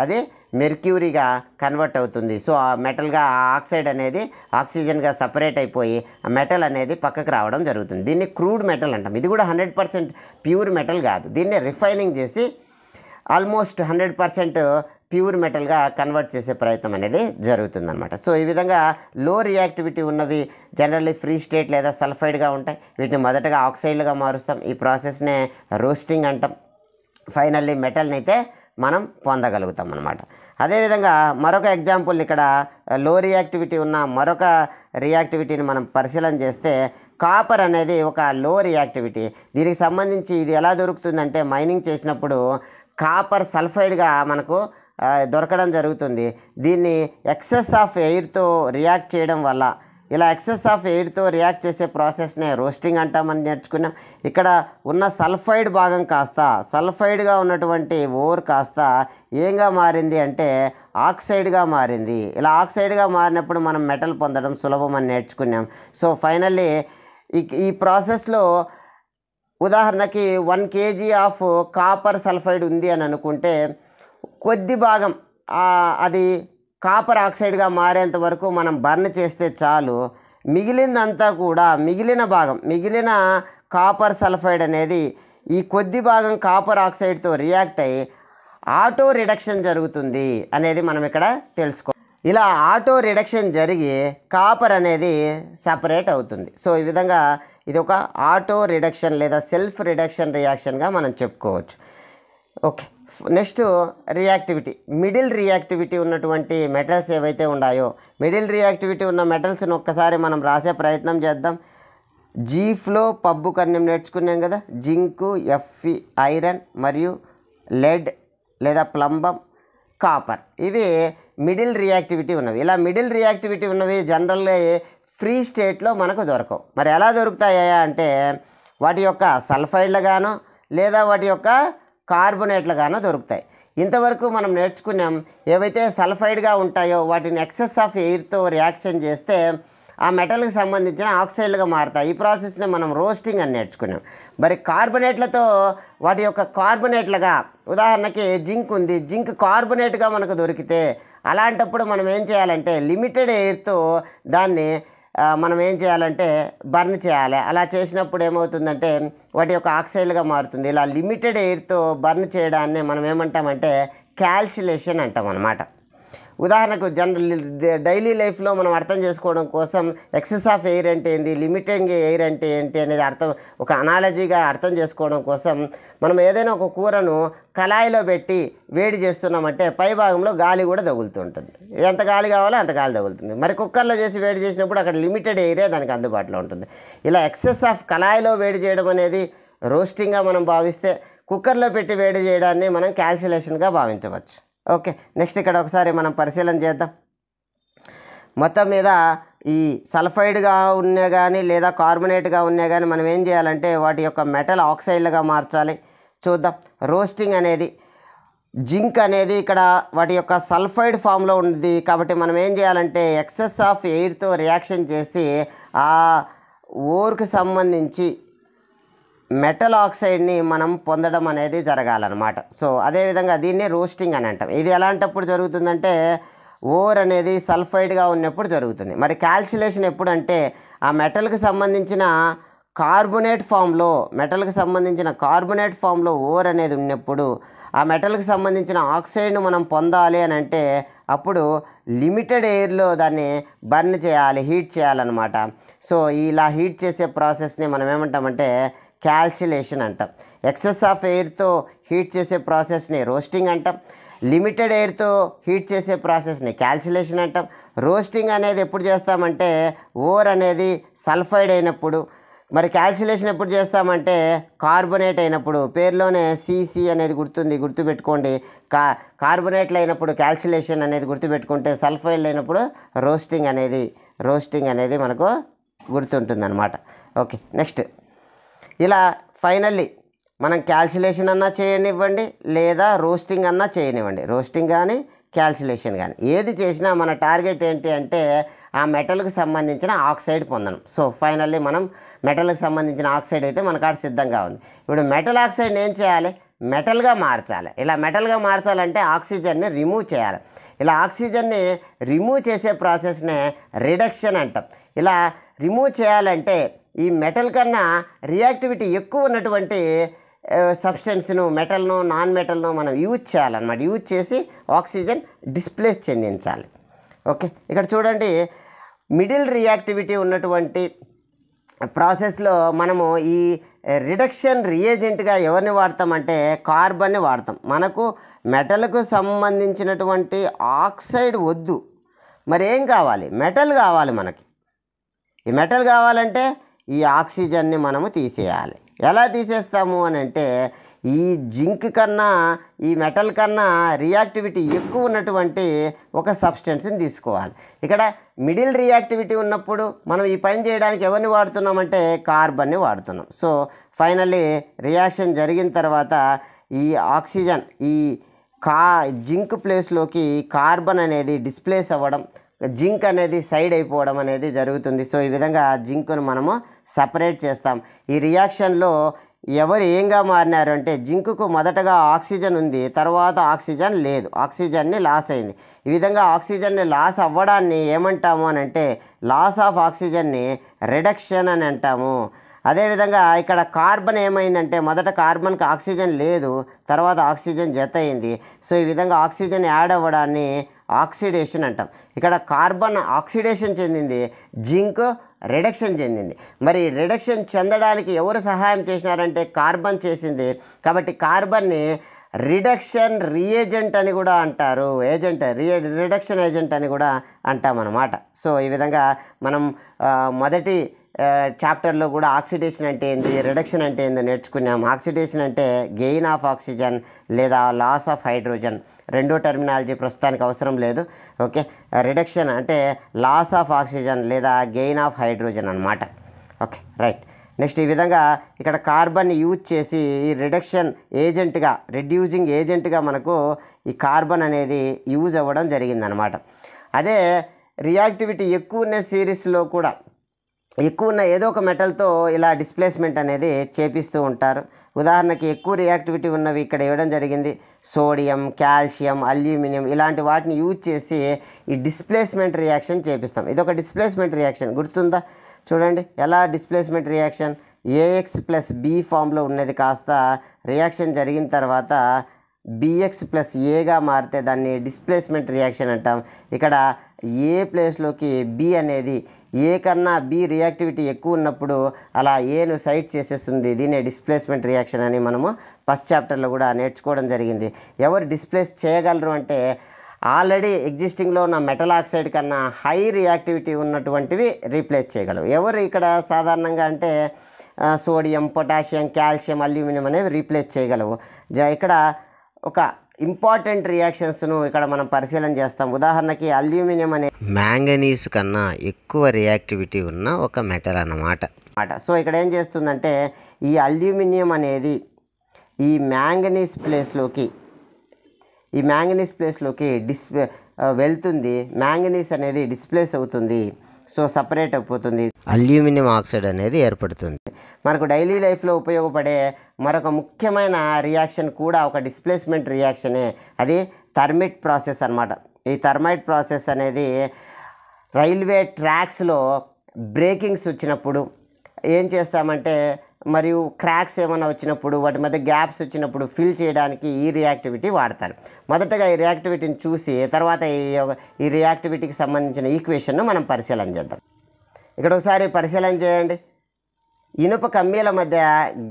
అది మెర్క్యూరీగా కన్వర్ట్ అవుతుంది. సో ఆ మెటల్గా ఆ ఆక్సైడ్ అనేది ఆక్సిజన్గా సపరేట్ అయిపోయి ఆ మెటల్ అనేది పక్కకు రావడం జరుగుతుంది. దీన్ని క్రూడ్ మెటల్ అంటాం. ఇది కూడా 100% ప్యూర్ మెటల్ కాదు. దీన్ని రిఫైనింగ్ చేసి ఆల్మోస్ట్ 100% ప్యూర్ మెటల్గా కన్వర్ట్ చేసే ప్రయత్నం అనేది జరుగుతుందన్నమాట. సో ఈ విధంగా లో రియాక్టివిటీ ఉన్నవి జనరల్లీ ఫ్రీ స్టేట్ లేదా సల్ఫైడ్గా ఉంటాయి. వీటిని మొదటగా ఆక్సైడ్లుగా మారుస్తాం. ఈ ప్రాసెస్నే రోస్టింగ్ అంటాం. ఫైనల్లీ మెటల్ని అయితే మనం పొందగలుగుతాం అన్నమాట. అదేవిధంగా మరొక ఎగ్జాంపుల్, ఇక్కడ లో రియాక్టివిటీ ఉన్న మరొక రియాక్టివిటీని మనం పరిశీలన చేస్తే కాపర్ అనేది ఒక లో రియాక్టివిటీ. దీనికి సంబంధించి ఇది ఎలా దొరుకుతుందంటే మైనింగ్ చేసినప్పుడు కాపర్ సల్ఫైడ్గా మనకు దొరకడం జరుగుతుంది. దీన్ని ఎక్సెస్ ఆఫ్ ఎయిర్తో రియాక్ట్ చేయడం వల్ల, ఇలా ఎక్సెస్ ఆఫ్ ఎయిర్తో రియాక్ట్ చేసే ప్రాసెస్నే రోస్టింగ్ అంటామని నేర్చుకున్నాం. ఇక్కడ ఉన్న సల్ఫైడ్ భాగం కాస్త సల్ఫైడ్గా ఉన్నటువంటి ఓర్ కాస్త ఏంగా మారింది అంటే ఆక్సైడ్గా మారింది. ఇలా ఆక్సైడ్గా మారినప్పుడు మనం మెటల్ పొందడం సులభం అని నేర్చుకున్నాం. సో ఫైనల్లీ ఈ ప్రాసెస్లో ఉదాహరణకి 1 kg ఆఫ్ కాపర్ సల్ఫైడ్ ఉంది అని అనుకుంటే కొద్ది భాగం అది కాపర్ ఆక్సైడ్గా మారేంత వరకు మనం బర్న్ చేస్తే చాలు. మిగిలిందంతా కూడా మిగిలిన కాపర్ సల్ఫైడ్ అనేది ఈ కొద్ది భాగం కాపర్ ఆక్సైడ్తో రియాక్ట్ అయ్యి ఆటో రిడక్షన్ జరుగుతుంది అనేది మనం ఇక్కడ తెలుసుకోవాలి. ఇలా ఆటో రిడక్షన్ జరిగి కాపర్ అనేది సపరేట్ అవుతుంది. సో ఈ విధంగా ఇది ఒక ఆటో రిడక్షన్ లేదా సెల్ఫ్ రిడక్షన్ రియాక్షన్గా మనం చెప్పుకోవచ్చు. Okay, next reactivity. Middle reactivity ఉన్నటువంటి మెటల్స్ ఏవైతే ఉన్నాయో, మిడిల్ రియాక్టివిటీ ఉన్న మెటల్స్ని ఒక్కసారి మనం రాసే ప్రయత్నం చేద్దాం. జీఫ్లో పబ్బు కన్యం నేర్చుకున్నాం కదా. జింకు, ఎఫ్ఈ, ఐరన్ మరియు లెడ్ లేదా ప్లంబం, కాపర్, ఇవి మిడిల్ రియాక్టివిటీ ఉన్నవి. ఇలా మిడిల్ రియాక్టివిటీ ఉన్నవి జనరల్గా ఫ్రీ స్టేట్లో మనకు దొరకవు. మరి ఎలా దొరుకుతాయా అంటే వాటి యొక్క సల్ఫైడ్లుగానో లేదా వాటి యొక్క కార్బొనేట్లుగానో దొరుకుతాయి. ఇంతవరకు మనం నేర్చుకున్నాం ఏవైతే సల్ఫైడ్గా ఉంటాయో వాటిని ఎక్సెస్ ఆఫ్ ఎయిర్తో రియాక్షన్ చేస్తే ఆ మెటల్కి సంబంధించిన ఆక్సైడ్లుగా మారుతాయి. ఈ ప్రాసెస్ని మనం రోస్టింగ్ అని నేర్చుకున్నాం. మరి కార్బొనేట్లతో వాటి యొక్క కార్బొనేట్లుగా, ఉదాహరణకి జింక్ ఉంది, జింక్ కార్బొనేట్గా మనకు దొరికితే అలాంటప్పుడు మనం ఏం చేయాలంటే లిమిటెడ్ ఎయిర్తో దాన్ని మనం ఏం చేయాలంటే బర్న్ చేయాలి. అలా చేసినప్పుడు ఏమవుతుందంటే వాటి యొక్క ఆక్సైడ్లుగా మారుతుంది. ఇలా లిమిటెడ్ ఎయిర్తో బర్న్ చేయడాన్ని మనం ఏమంటామంటే క్యాల్సిలేషన్ అంటాం అన్నమాట. ఉదాహరణకు డైలీ లైఫ్లో మనం అర్థం చేసుకోవడం కోసం ఎక్సెస్ ఆఫ్ ఎయిర్ అంటే ఏంటి, లిమిటెడ్ ఎయిర్ అంటే ఏంటి అనేది ఒక అనాలజీగా అర్థం చేసుకోవడం కోసం మనం ఏదైనా ఒక కూరను కళాయిలో పెట్టి వేడి చేస్తున్నామంటే పై భాగంలో గాలి కూడా తగులుతుంటుంది. ఎంత గాలి కావాలో అంత గాలి తగులుతుంది. మరి కుక్కర్లో చేసి వేడి చేసినప్పుడు అక్కడ లిమిటెడ్ ఎయిరే దానికి అందుబాటులో ఉంటుంది. ఇలా ఎక్సెస్ ఆఫ్ కళాయిలో వేడి చేయడం అనేది రోస్టింగ్గా మనం భావిస్తే, కుక్కర్లో పెట్టి వేడి చేయడాన్ని మనం క్యాల్సిలేషన్గా భావించవచ్చు. ఓకే, నెక్స్ట్ ఇక్కడ ఒకసారి మనం పరిశీలన చేద్దాం. మొత్తం మీద ఈ సల్ఫైడ్గా ఉన్నా కానీ లేదా కార్బొనేట్గా ఉన్నా కానీ మనం ఏం చేయాలంటే వాటి యొక్క మెటల్ ఆక్సైడ్లుగా మార్చాలి. చూద్దాం. రోస్టింగ్ అనేది జింక్ అనేది ఇక్కడ వాటి యొక్క సల్ఫైడ్ ఫామ్లో ఉంది కాబట్టి మనం ఏం చేయాలంటే ఎక్సెస్ ఆఫ్ ఎయిర్తో రియాక్షన్ చేసి ఆ ఓర్కి సంబంధించి మెటల్ ఆక్సైడ్ని మనం పొందడం అనేది జరగాలన్నమాట. సో అదేవిధంగా దీన్ని రోస్టింగ్ అని అంటాం. ఇది ఎలాంటప్పుడు జరుగుతుందంటే ఓర్ అనేది సల్ఫైడ్గా ఉన్నప్పుడు జరుగుతుంది. మరి క్యాల్కులేషన్ ఎప్పుడు అంటే ఆ మెటల్కి సంబంధించిన కార్బొనేట్ ఫామ్లో ఓర్ అనేది ఉన్నప్పుడు ఆ మెటల్కి సంబంధించిన ఆక్సైడ్ను మనం పొందాలి అని అంటే అప్పుడు లిమిటెడ్ ఎయిర్లో దాన్ని బర్న్ చేయాలి, హీట్ చేయాలన్నమాట. సో ఇలా హీట్ చేసే ప్రాసెస్ని మనం ఏమంటామంటే క్యాల్కులేషన్ అంటాం. ఎక్సెస్ ఆఫ్ ఎయిర్తో హీట్ చేసే ప్రాసెస్ని రోస్టింగ్ అంటాం. లిమిటెడ్ ఎయిర్తో హీట్ చేసే ప్రాసెస్ని క్యాల్కులేషన్ అంటాం. రోస్టింగ్ అనేది ఎప్పుడు చేస్తామంటే ఓర్ అనేది సల్ఫైడ్ అయినప్పుడు, మరి క్యాల్కులేషన్ ఎప్పుడు చేస్తామంటే కార్బొనేట్ అయినప్పుడు. పేరులోనే సిసి అనేది గుర్తుపెట్టుకోండి. కార్బొనేట్లు అయినప్పుడు క్యాల్కులేషన్ అనేది గుర్తుపెట్టుకుంటే, సల్ఫైడ్ అయినప్పుడు రోస్టింగ్ అనేది మనకు గుర్తుంటుంది అనమాట. ఓకే, నెక్స్ట్ ఇలా ఫైనల్లీ మనం క్యాల్కులేషన్ అన్నా చేయనివ్వండి లేదా రోస్టింగ్ అన్నా చేయనివ్వండి. రోస్టింగ్ కానీ క్యాల్కులేషన్ కానీ ఏది చేసినా మన టార్గెట్ ఏంటి అంటే ఆ మెటల్కి సంబంధించిన ఆక్సైడ్ పొందడం. సో ఫైనల్లీ మనం మెటల్కి సంబంధించిన ఆక్సైడ్ అయితే మన కాడ సిద్ధంగా ఉంది. ఇప్పుడు మెటల్ ఆక్సైడ్ని ఏం చేయాలి? మెటల్గా మార్చాలి. ఇలా మెటల్గా మార్చాలంటే ఆక్సిజన్ని రిమూవ్ చేయాలి. ఇలా ఆక్సిజన్ని రిమూవ్ చేసే ప్రాసెస్నే రిడక్షన్ అంటాం. ఇలా రిమూవ్ చేయాలంటే ఈ మెటల్ కన్నా రియాక్టివిటీ ఎక్కువ ఉన్నటువంటి సబ్స్టెన్స్ను, మెటల్ను, నాన్ మెటల్ను మనం యూజ్ చేయాలన్నమాట. యూజ్ చేసి ఆక్సిజన్ డిస్ప్లేస్ చెందించాలి. ఓకే, ఇక్కడ చూడండి, మిడిల్ రియాక్టివిటీ ఉన్నటువంటి ప్రాసెస్లో మనము ఈ రిడక్షన్ రియేజెంట్గా ఎవరిని వాడతామంటే కార్బన్ని వాడతాం. మనకు మెటల్కు సంబంధించినటువంటి ఆక్సైడ్ వద్దు, మరి ఏం కావాలి? మెటల్ కావాలి. మనకి ఈ మెటల్ కావాలంటే ఈ ఆక్సిజన్ని మనము తీసేయాలి. ఎలా తీసేస్తాము అని అంటే ఈ జింక్ కన్నా ఈ మెటల్ కన్నా రియాక్టివిటీ ఎక్కువ ఉన్నటువంటి ఒక సబ్స్టెన్స్ని తీసుకోవాలి. ఇక్కడ మిడిల్ రియాక్టివిటీ ఉన్నప్పుడు మనం ఈ పని చేయడానికి ఎవరిని వాడుతున్నామంటే కార్బన్ని వాడుతున్నాం. సో ఫైనల్లీ రియాక్షన్ జరిగిన తర్వాత ఈ ఆక్సిజన్ ఈ జింక్ ప్లేస్లోకి కార్బన్ అనేది డిస్ప్లేస్ అవ్వడం, జింక్ అనేది సైడ్ అయిపోవడం అనేది జరుగుతుంది. సో ఈ విధంగా జింక్ను మనము సపరేట్ చేస్తాం. ఈ రియాక్షన్లో ఎవరు ఏంగా మారినారు అంటే జింకుకు మొదటగా ఆక్సిజన్ ఉంది, తర్వాత ఆక్సిజన్ లేదు, ఆక్సిజన్ని లాస్ అయింది. ఈ విధంగా ఆక్సిజన్ని లాస్ అవ్వడాన్ని ఏమంటాము అని అంటే లాస్ ఆఫ్ ఆక్సిజన్ని రిడక్షన్ అని అంటాము. అదేవిధంగా ఇక్కడ కార్బన్ ఏమైందంటే మొదట కార్బన్కి ఆక్సిజన్ లేదు, తర్వాత ఆక్సిజన్ జత అయింది. సో ఈ విధంగా ఆక్సిజన్ యాడ్ అవ్వడాన్ని ఆక్సిడేషన్ అంటాం. ఇక్కడ కార్బన్ ఆక్సిడేషన్ చెందింది, జింక్ రిడక్షన్ చెందింది. మరి రిడక్షన్ చెందడానికి ఎవరు సహాయం చేసినారంటే కార్బన్ చేసింది. కాబట్టి కార్బన్ని రిడక్షన్ రియేజెంట్ అని కూడా అంటారు. రిడక్షన్ ఏజెంట్ అని కూడా అంటామన్నమాట. సో ఈ విధంగా మనం మొదటి చాప్టర్లో కూడా ఆక్సిడేషన్ అంటే ఏంటి, రిడక్షన్ అంటే ఏందో నేర్చుకున్నాం. ఆక్సిడేషన్ అంటే గెయిన్ ఆఫ్ ఆక్సిజన్ లేదా లాస్ ఆఫ్ హైడ్రోజన్. రెండో టర్మినాలజీ ప్రస్తుతానికి అవసరం లేదు. ఓకే, రిడక్షన్ అంటే లాస్ ఆఫ్ ఆక్సిజన్ లేదా గెయిన్ ఆఫ్ హైడ్రోజన్ అన్నమాట. Okay, right. నెక్స్ట్ ఈ విధంగా ఇక్కడ కార్బన్ని యూజ్ చేసి ఈ రెడ్యూసింగ్ ఏజెంట్గా మనకు ఈ కార్బన్ అనేది యూజ్ అవ్వడం జరిగిందనమాట. అదే రియాక్టివిటీ ఎక్కువ ఉన్న సిరీస్లో కూడా ఎక్కువ ఉన్న ఏదో ఒక మెటల్తో ఇలా డిస్ప్లేస్మెంట్ అనేది చేపిస్తూ ఉంటారు. ఉదాహరణకి ఎక్కువ రియాక్టివిటీ ఉన్నవి ఇక్కడ ఇవ్వడం జరిగింది. సోడియం, కాల్షియం, అల్యూమినియం ఇలాంటి వాటిని యూజ్ చేసి ఈ డిస్ప్లేస్మెంట్ రియాక్షన్ చేపిస్తాం. ఇది ఒక డిస్ప్లేస్మెంట్ రియాక్షన్, గుర్తుందా? చూడండి ఎలా displacement reaction A X plus B ఫామ్లో ఉన్నది కాస్త రియాక్షన్ జరిగిన తర్వాత బిఎక్స్ ప్లస్ ఏగా మారితే దాన్ని డిస్ప్లేస్మెంట్ రియాక్షన్ అంటాం. ఇక్కడ ఏ ప్లేస్లోకి బి అనేది ఏ కన్నా బి రియాక్టివిటీ ఎక్కువ ఉన్నప్పుడు అలా ఏను సైడ్ చేసేస్తుంది. దీనే డిస్ప్లేస్మెంట్ రియాక్షన్ అని మనము ఫస్ట్ చాప్టర్లో కూడా నేర్చుకోవడం జరిగింది. ఎవరు డిస్ప్లేస్ చేయగలరు అంటే ఆల్రెడీ ఎగ్జిస్టింగ్లో ఉన్న మెటల్ ఆక్సైడ్ కన్నా హై రియాక్టివిటీ ఉన్నటువంటివి రీప్లేస్ చేయగలవు. ఎవరు ఇక్కడ సాధారణంగా అంటే సోడియం, పొటాషియం, కాల్షియం, అల్యూమినియం అనేవి రీప్లేస్ చేయగలవు. ఇక్కడ ఒక ఇంపార్టెంట్ రియాక్షన్స్ను ఇక్కడ మనం పరిశీలన చేస్తాం. ఉదాహరణకి అల్యూమినియం అనే మ్యాంగనీస్ కన్నా ఎక్కువ రియాక్టివిటీ ఉన్న ఒక మెటల్ అన్నమాట. సో ఇక్కడ ఏం చేస్తుందంటే ఈ అల్యూమినియం అనేది ఈ మ్యాంగనీస్ ప్లేస్లోకి వెళ్తుంది. మ్యాంగనీస్ అనేది డిస్ప్లేస్ అవుతుంది. సో సపరేట్ అయిపోతుంది, అల్యూమినియం ఆక్సైడ్ అనేది ఏర్పడుతుంది. మనకు డైలీ లైఫ్లో ఉపయోగపడే మరొక ముఖ్యమైన రియాక్షన్ కూడా ఒక డిస్ప్లేస్మెంట్ రియాక్షనే, అది థర్మిట్ ప్రాసెస్ అన్నమాట. ఈ థర్మైట్ ప్రాసెస్ అనేది రైల్వే ట్రాక్స్లో బ్రేకింగ్స్ వచ్చినప్పుడు ఏం చేస్తామంటే, మరియు క్రాక్స్ ఏమైనా వచ్చినప్పుడు, వాటి మధ్య గ్యాప్స్ వచ్చినప్పుడు ఫిల్ చేయడానికి ఈ రియాక్టివిటీ వాడతారు. మొదటగా ఈ రియాక్టివిటీని చూసి తర్వాత ఈ రియాక్టివిటీకి సంబంధించిన ఈక్వేషన్ను మనం పరిశీలన చేద్దాం. ఇక్కడ ఒకసారి పరిశీలన చేయండి. ఇనుప కమ్మీల మధ్య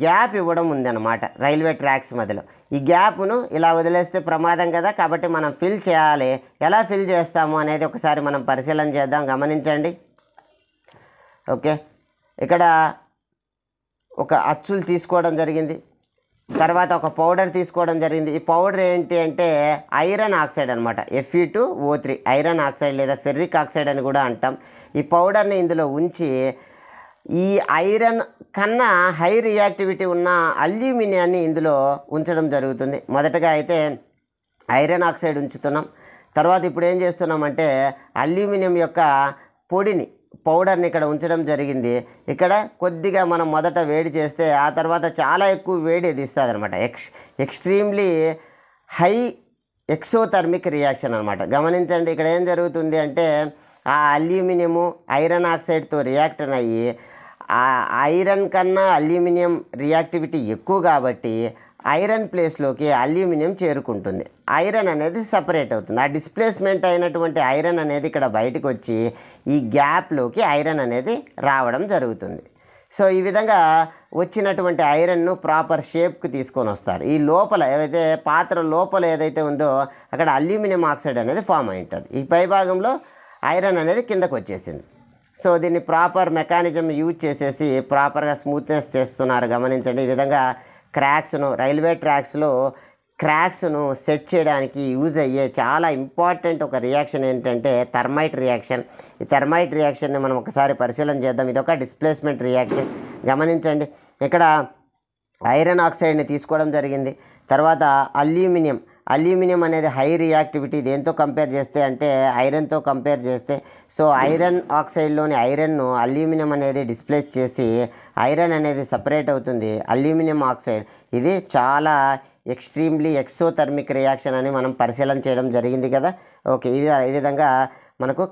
గ్యాప్ ఇవ్వడం ఉందన్నమాట రైల్వే ట్రాక్స్ మధ్యలో. ఈ గ్యాప్ను ఇలా వదిలేస్తే ప్రమాదం కదా, కాబట్టి మనం ఫిల్ చేయాలి. ఎలా ఫిల్ చేస్తాము అనేది ఒకసారి మనం పరిశీలన చేద్దాం. గమనించండి. ఓకే, ఇక్కడ ఒక అచ్చులు తీసుకోవడం జరిగింది, తర్వాత ఒక పౌడర్ తీసుకోవడం జరిగింది. ఈ పౌడర్ ఏంటి అంటే ఐరన్ ఆక్సైడ్ అనమాట, Fe2O3 ఐరన్ ఆక్సైడ్ లేదా ఫెర్రిక్ ఆక్సైడ్ అని కూడా అంటాం. ఈ పౌడర్ని ఇందులో ఉంచి ఈ ఐరన్ కన్నా హై రియాక్టివిటీ ఉన్న అల్యూమినియాన్ని ఇందులో ఉంచడం జరుగుతుంది. మొదటగా అయితే ఐరన్ ఆక్సైడ్ ఉంచుతున్నాం. తర్వాత ఇప్పుడు ఏం చేస్తున్నామంటే అల్యూమినియం యొక్క పౌడర్ని ఇక్కడ ఉంచడం జరిగింది. ఇక్కడ కొద్దిగా మనం మొదట వేడి చేస్తే ఆ తర్వాత చాలా ఎక్కువ వేడి ఇది ఇస్తుంది అనమాట. ఎక్స్ట్రీమ్లీ హై ఎక్సోథర్మిక్ రియాక్షన్ అనమాట. గమనించండి, ఇక్కడ ఏం జరుగుతుంది అంటే ఆ అల్యూమినియము ఐరన్ ఆక్సైడ్తో రియాక్ట్ అయ్యి ఆ ఐరన్ కన్నా అల్యూమినియం రియాక్టివిటీ ఎక్కువ కాబట్టి ఐరన్ ప్లేస్లోకి అల్యూమినియం చేరుకుంటుంది. ఐరన్ అనేది సపరేట్ అవుతుంది. ఆ డిస్ప్లేస్మెంట్ అయినటువంటి ఐరన్ అనేది ఇక్కడ బయటకు వచ్చి ఈ గ్యాప్లోకి ఐరన్ అనేది రావడం జరుగుతుంది. సో ఈ విధంగా వచ్చినటువంటి ఐరన్ను ప్రాపర్ షేప్కి తీసుకొని వస్తారు. ఈ లోపల ఏదైతే పాత్ర లోపల ఏదైతే ఉందో అక్కడ అల్యూమినియం ఆక్సైడ్ అనేది ఫామ్ అయి ఉంటుంది. ఈ పై భాగంలో ఐరన్ అనేది కిందకు వచ్చేసింది. సో దీన్ని ప్రాపర్ మెకానిజం యూజ్ చేసేసి ప్రాపర్గా స్మూత్నెస్ చేస్తున్నారు. గమనించండి, ఈ విధంగా రైల్వే ట్రాక్స్లో క్రాక్స్ను సెట్ చేయడానికి యూజ్ అయ్యే చాలా ఇంపార్టెంట్ ఒక రియాక్షన్ ఏంటంటే థర్మైట్ రియాక్షన్. ఈ థర్మైట్ రియాక్షన్ని మనం ఒకసారి పరిశీలన చేద్దాం. ఇదొక డిస్ప్లేస్మెంట్ రియాక్షన్. గమనించండి, ఇక్కడ ఐరన్ ఆక్సైడ్ని తీసుకోవడం జరిగింది. తర్వాత అల్యూమినియం అనేది హై రియాక్టివిటీ. దేంతో కంపేర్ చేస్తే అంటే ఐరన్తో కంపేర్ చేస్తే. సో ఐరన్ ఆక్సైడ్లోని ఐరన్ను అల్యూమినియం అనేది డిస్ప్లేస్ చేసి ఐరన్ అనేది సపరేట్ అవుతుంది. అల్యూమినియం ఆక్సైడ్ ఇది చాలా ఎక్స్ట్రీమ్లీ ఎక్సోథర్మిక్ రియాక్షన్ అని మనం పరిశీలన చేయడం జరిగింది కదా. ఓకే, ఈ విధంగా మనకు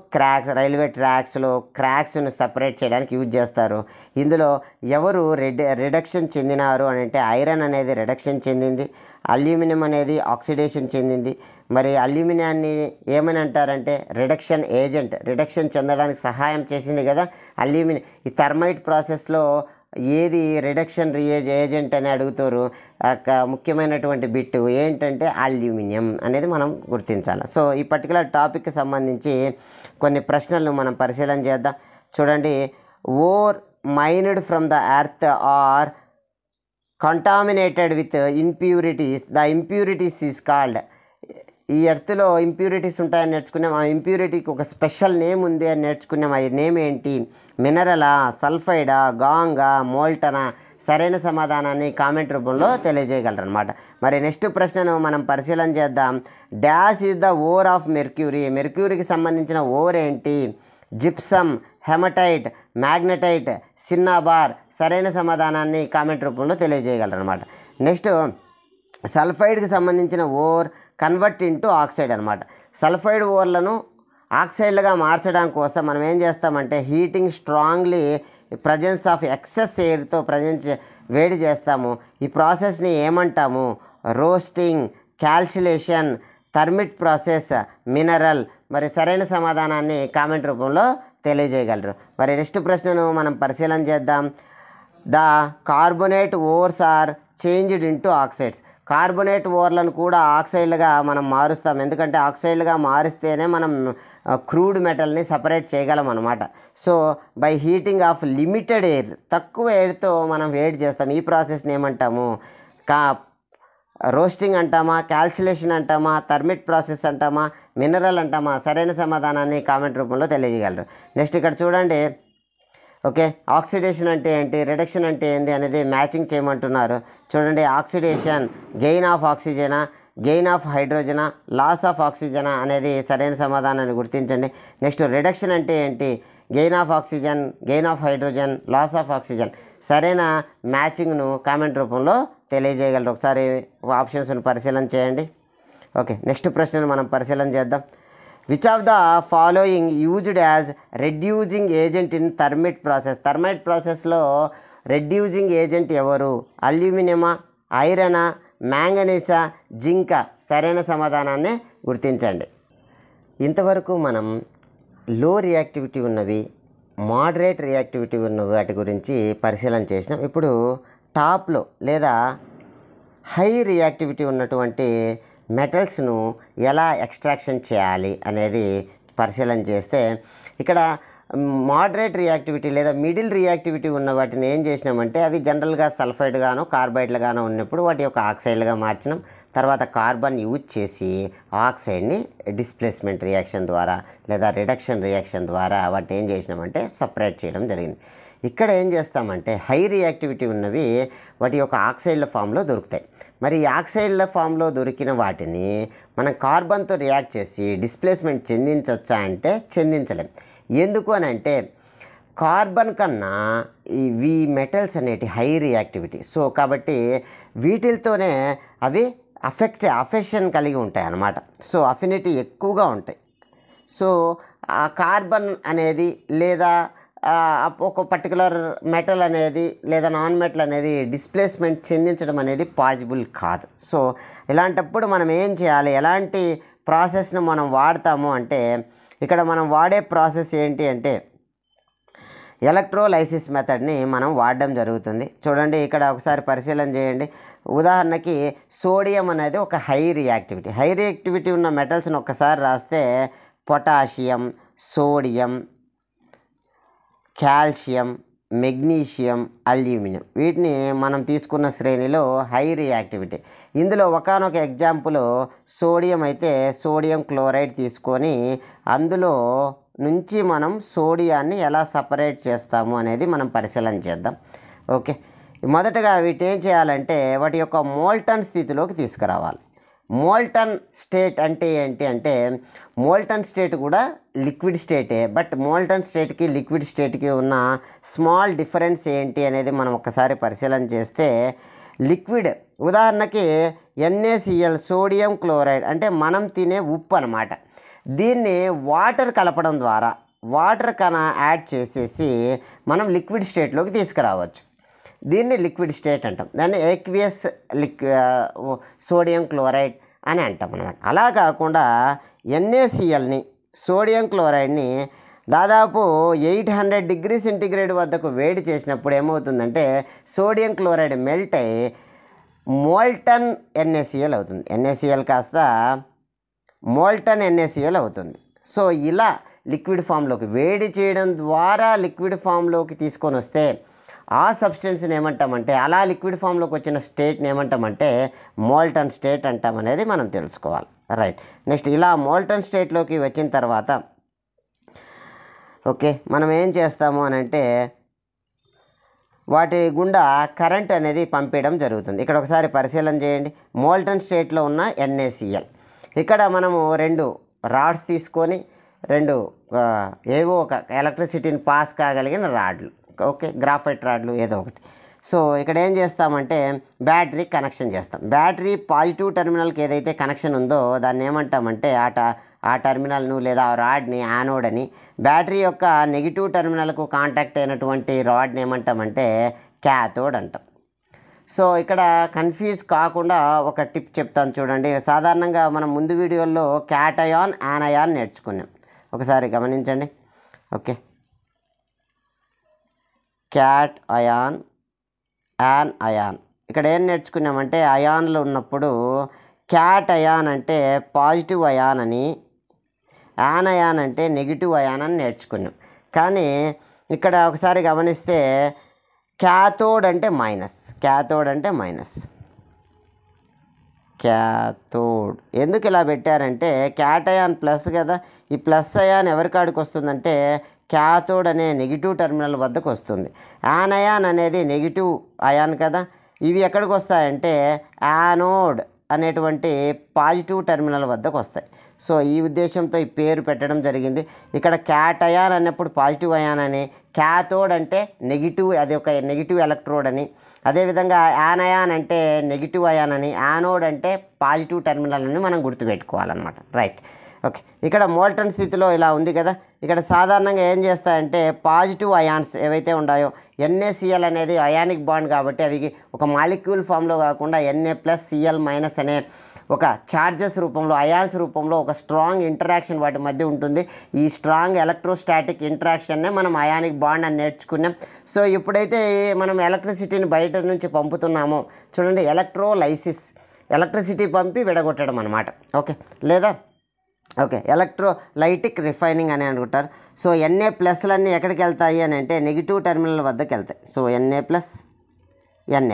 రైల్వే ట్రాక్స్లో క్రాక్స్ను సపరేట్ చేయడానికి యూజ్ చేస్తారు. ఇందులో ఎవరు రిడక్షన్ చెందినారు అని అంటే ఐరన్ అనేది రిడక్షన్ చెందింది, అల్యూమినియం అనేది ఆక్సిడేషన్ చెందింది. మరి అల్యూమినియాన్ని ఏమని అంటారంటే రిడక్షన్ ఏజెంట్, రిడక్షన్ చెందడానికి సహాయం చేసింది కదా అల్యూమినియం. ఈ థర్మైట్ ప్రాసెస్లో ఏది రిడక్షన్ ఏజెంట్ అని అడుగుతారు. ముఖ్యమైనటువంటి బిట్ ఏంటంటే అల్యూమినియం అనేది మనం గుర్తించాలి. సో ఈ పర్టికులర్ టాపిక్కి సంబంధించి కొన్ని ప్రశ్నలను మనం పరిశీలన చేద్దాం. చూడండి, ore mined from the earth are contaminated with impurities, the impurities is called. ఈ ఎర్త్లో ఇంప్యూరిటీస్ ఉంటాయని నేర్చుకున్నాం. ఆ ఇంప్యూరిటీకి ఒక స్పెషల్ నేమ్ ఉంది అని నేర్చుకున్నాం. ఆ నేమ్ ఏంటి? మినరలా, సల్ఫైడా, గాంగా, మోల్టనా? సరైన సమాధానాన్ని కామెంట్ రూపంలో తెలియజేయగలరు అనమాట. మరి నెక్స్ట్ ప్రశ్నను మనం పరిశీలన చేద్దాం. Dash is the ore of mercury. మెర్క్యూరీకి సంబంధించిన ఓర్ ఏంటి? Gypsum, haematite, magnetite, cinnabar? సరైన సమాధానాన్ని కామెంట్ రూపంలో తెలియజేయగలరు అనమాట. నెక్స్ట్ సల్ఫైడ్కి సంబంధించిన ఓర్ కన్వర్ట్ ఇంటూ ఆక్సైడ్ అనమాట. సల్ఫైడ్ ఓర్లను ఆక్సైడ్లుగా మార్చడం కోసం మనం ఏం చేస్తామంటే heating strongly presence of excess ఎయిర్తో వేడి చేస్తాము. ఈ ప్రాసెస్ని ఏమంటాము? Roasting, calcination, thermite process, mineral? మరి సరైన సమాధానాన్ని కామెంట్ రూపంలో తెలియజేయగలరు. మరి నెక్స్ట్ ప్రశ్నను మనం పరిశీలన చేద్దాం. The carbonate ores are changed into oxides. Carbonate ఓర్లను కూడా ఆక్సైడ్లుగా మనం మారుస్తాం. ఎందుకంటే ఆక్సైడ్లుగా మారిస్తేనే మనం క్రూడ్ మెటల్ని సపరేట్ చేయగలం అనమాట. So by heating of limited air, తక్కువ ఎయిర్తో మనం వేడి చేస్తాం. ఈ ప్రాసెస్ని ఏమంటాము? రోస్టింగ్ అంటామా, క్యాల్సిలేషన్ అంటామా, థర్మిట్ ప్రాసెస్ అంటామా, మినరల్ అంటామా? సరైన సమాధానాన్ని కామెంట్ రూపంలో తెలియజేయగలరు. నెక్స్ట్ ఇక్కడ చూడండి. ఓకే, ఆక్సిడేషన్ అంటే ఏంటి, రిడక్షన్ అంటే ఏంటి అనేది మ్యాచింగ్ చేయమంటున్నారు. చూడండి, ఆక్సిడేషన్ గెయిన్ ఆఫ్ ఆక్సిజనా, గెయిన్ ఆఫ్ హైడ్రోజనా, లాస్ ఆఫ్ ఆక్సిజనా అనేది సరైన సమాధానాన్ని గుర్తించండి. నెక్స్ట్ రిడక్షన్ అంటే ఏంటి, gain of oxygen, gain of hydrogen, loss of oxygen. సరైన మ్యాచింగ్ను కామెంట్ రూపంలో తెలియజేయగలరు. ఒకసారి ఆప్షన్స్ను పరిశీలన చేయండి. ఓకే, నెక్స్ట్ ప్రశ్నను మనం పరిశీలన చేద్దాం. Which of the following used as reducing agent in thermite process? Thermite ప్రాసెస్లో రెడ్యూజింగ్ ఏజెంట్ ఎవరు? అల్యూమినియమా, ఐరనా, మ్యాంగనీసా, జింకా? సరైన సమాధానాన్ని గుర్తించండి. ఇంతవరకు మనం లో రియాక్టివిటీ ఉన్నవి, మోడరేట్ రియాక్టివిటీ ఉన్న వాటి గురించి పరిశీలన చేసినాం. ఇప్పుడు టాప్లో లేదా హై రియాక్టివిటీ ఉన్నటువంటి మెటల్స్ను ఎలా ఎక్స్ట్రాక్షన్ చేయాలి అనేది పరిశీలన చేస్తే, ఇక్కడ మోడరేట్ రియాక్టివిటీ లేదా మిడిల్ రియాక్టివిటీ ఉన్న వాటిని ఏం చేసినామంటే, అవి జనరల్గా సల్ఫైడ్గానో కార్బైడ్లుగానో ఉన్నప్పుడు వాటి యొక్క ఆక్సైడ్లుగా మార్చినాం. తర్వాత కార్బన్ యూజ్ చేసి ఆక్సైడ్ని డిస్ప్లేస్మెంట్ రియాక్షన్ ద్వారా లేదా రిడక్షన్ రియాక్షన్ ద్వారా వాటిని ఏం చేసినామంటే సపరేట్ చేయడం జరిగింది. ఇక్కడ ఏం చేస్తామంటే, హై రియాక్టివిటీ ఉన్నవి వాటి యొక్క ఆక్సైడ్ల ఫామ్లో దొరుకుతాయి. మరి ఈ ఆక్సైడ్ల ఫామ్లో దొరికిన వాటిని మనం కార్బన్తో రియాక్ట్ చేసి డిస్ప్లేస్మెంట్ చెందించవచ్చా అంటే చెందించలేం. ఎందుకు అని అంటే, కార్బన్ కన్నా ఈ మెటల్స్ అనేటి హై రియాక్టివిటీ. సో కాబట్టి వీటితోనే అవి అఫెక్షన్ కలిగి ఉంటాయి అన్నమాట. సో అఫినిటీ ఎక్కువగా ఉంటాయి. సో ఆ కార్బన్ అనేది లేదా ఒక పర్టికులర్ మెటల్ అనేది లేదా నాన్ మెటల్ అనేది డిస్ప్లేస్మెంట్ చెందించడం అనేది పాసిబుల్ కాదు. సో ఇలాంటప్పుడు మనం ఏం చేయాలి, ఎలాంటి ప్రాసెస్ను మనం వాడతాము అంటే, ఇక్కడ మనం వాడే ప్రాసెస్ ఏంటి అంటే ఎలక్ట్రోలైసిస్ మెథడ్ని మనం వాడడం జరుగుతుంది. చూడండి, ఇక్కడ ఒకసారి పరిశీలన చేయండి. ఉదాహరణకి సోడియం అనేది ఒక హై రియాక్టివిటీ ఉన్న మెటల్స్ని ఒక్కసారి రాస్తే potassium, sodium, calcium, magnesium, aluminium, వీటిని మనం తీసుకున్న శ్రేణిలో హై రియాక్టివిటీ. ఇందులో ఒకానొక ఎగ్జాంపుల్ సోడియం అయితే సోడియం క్లోరైడ్ తీసుకొని అందులో నుంచి మనం సోడియాన్ని ఎలా సపరేట్ చేస్తాము అనేది మనం పరిశీలన చేద్దాం. ఓకే, మొదటగా వీటి ఏం చేయాలంటే వాటి యొక్క మోల్టన్ స్థితిలోకి తీసుకురావాలి. మోల్టన్ స్టేట్ అంటే ఏంటి అంటే, మోల్టన్ స్టేట్ కూడా లిక్విడ్ స్టేటే. బట్ మోల్టన్ స్టేట్కి లిక్విడ్ స్టేట్కి ఉన్న స్మాల్ డిఫరెన్స్ ఏంటి అనేది మనం ఒకసారి పరిశీలన చేస్తే, లిక్విడ్ ఉదాహరణకి NaCl సోడియం క్లోరైడ్ అంటే మనం తినే ఉప్పు అన్నమాట. దీన్ని వాటర్ కలపడం ద్వారా వాటర్ యాడ్ చేసేసి మనం లిక్విడ్ స్టేట్లోకి తీసుకురావచ్చు. దీన్ని లిక్విడ్ స్టేట్ అంటాం. దాన్ని ఏక్వియస్ సోడియం క్లోరైడ్ అని అంటాం అన్నమాట. అలా కాకుండా NaClని సోడియం క్లోరైడ్ని దాదాపు 800 డిగ్రీ సెంటీగ్రేడ్ వద్దకు వేడి చేసినప్పుడు ఏమవుతుందంటే సోడియం క్లోరైడ్ మెల్ట్ అయ్యి మోల్టన్ NaCl అవుతుంది. NaCl కాస్త మోల్టన్ NaCl అవుతుంది. సో ఇలా లిక్విడ్ ఫామ్లోకి వేడి చేయడం ద్వారా లిక్విడ్ ఫామ్లోకి తీసుకొని వస్తే ఆ సబ్స్టెన్స్ని ఏమంటామంటే, అలా లిక్విడ్ ఫామ్లోకి వచ్చిన స్టేట్ని ఏమంటామంటే మోల్టన్ స్టేట్ అంటామనేది మనం తెలుసుకోవాలి. రైట్, నెక్స్ట్ ఇలా మోల్టన్ స్టేట్లోకి వచ్చిన తర్వాత ఓకే మనం ఏం చేస్తాము అని అంటే వాటి గుండా కరెంట్ అనేది పంపించడం జరుగుతుంది. ఇక్కడ ఒకసారి పరిశీలన చేయండి. మోల్టన్ స్టేట్లో ఉన్న NaCl, ఇక్కడ మనము 2 రాడ్స్ తీసుకొని ఏవో ఒక ఎలక్ట్రిసిటీని పాస్ కాగలిగిన రాడ్లు, ఓకే గ్రాఫైట్ రాడ్లు ఏదో ఒకటి. సో ఇక్కడ ఏం చేస్తామంటే బ్యాటరీ కనెక్షన్ చేస్తాం. బ్యాటరీ పాజిటివ్ టెర్మినల్కి ఏదైతే కనెక్షన్ ఉందో దాన్ని ఏమంటామంటే ఆ టెర్మినల్ను లేదా ఆ రాడ్ని యానోడ్ అని, బ్యాటరీ యొక్క నెగిటివ్ టెర్మినల్కు కాంటాక్ట్ అయినటువంటి రాడ్ని ఏమంటామంటే క్యాథోడ్ అంటాం. సో ఇక్కడ కన్ఫ్యూజ్ కాకుండా ఒక టిప్ చెప్తాను చూడండి. సాధారణంగా మనం ముందు వీడియోల్లో క్యాటయాన్ యానయాన్ నేర్చుకున్నాం. ఒకసారి గమనించండి. Okay, cation, anion. ఇక్కడ ఏం నేర్చుకున్నామంటే అయాన్లు ఉన్నప్పుడు క్యాట్ అయాన్ అంటే పాజిటివ్ అయాన్ అని, యాన్ అయాన్ అంటే నెగిటివ్ అయాన్ అని నేర్చుకున్నాం. కానీ ఇక్కడ ఒకసారి గమనిస్తే క్యాథోడ్ అంటే మైనస్. క్యాథోడ్. ఎందుకు ఇలా పెట్టారంటే క్యాటయాన్ ప్లస్ కదా, ఈ ప్లస్ అయాన్ ఎవరి కాడికి వస్తుందంటే క్యాథోడ్ అనే నెగిటివ్ టెర్మినల్ వద్దకు వస్తుంది. యానయాన్ అనేది నెగిటివ్ అయాన్ కదా, ఇవి ఎక్కడికి వస్తాయంటే యానోడ్ అనేటువంటి పాజిటివ్ టెర్మినల్ వద్దకు వస్తాయి. సో ఈ ఉద్దేశంతో ఈ పేరు పెట్టడం జరిగింది. ఇక్కడ క్యాటయాన్ అన్నప్పుడు పాజిటివ్ అయాన్ అని, క్యాథోడ్ అంటే నెగిటివ్, అది ఒక నెగిటివ్ ఎలక్ట్రోడ్ అని, అదేవిధంగా యానయాన్ అంటే నెగిటివ్ అయాన్ అని, యానోడ్ అంటే పాజిటివ్ టెర్మినల్ అని మనం గుర్తుపెట్టుకోవాలన్నమాట. Right, okay. ఇక్కడ మోల్టన్ స్థితిలో ఇలా ఉంది కదా, ఇక్కడ సాధారణంగా ఏం చేస్తాయంటే పాజిటివ్ అయాన్స్ ఏవైతే ఉన్నాయో, NaCl అనేది అయానిక్ బాండ్ కాబట్టి అవి ఒక మాలిక్యూల్ ఫామ్లో కాకుండా Na+Cl- అనే ఒక చార్జెస్ రూపంలో, అయాన్స్ రూపంలో ఒక స్ట్రాంగ్ ఇంటరాక్షన్ వాటి మధ్య ఉంటుంది. ఈ స్ట్రాంగ్ ఎలక్ట్రోస్టాటిక్ ఇంటరాక్షన్నే మనం అయానిక్ బాండ్ అని నేర్చుకున్నాం. సో ఇప్పుడైతే మనం ఎలక్ట్రిసిటీని బయట నుంచి పంపుతున్నామో చూడండి, ఎలక్ట్రోలైసిస్, ఎలక్ట్రిసిటీ పంపి విడగొట్టడం అనమాట. ఓకే, లేదా ఓకే ఎలక్ట్రోలైటిక్ రిఫైనింగ్ అని అనుకుంటారు. సో Na+లన్నీ ఎక్కడికి వెళ్తాయి అని అంటే నెగిటివ్ టెర్మినల్ వద్దకు వెళ్తాయి. So Na+.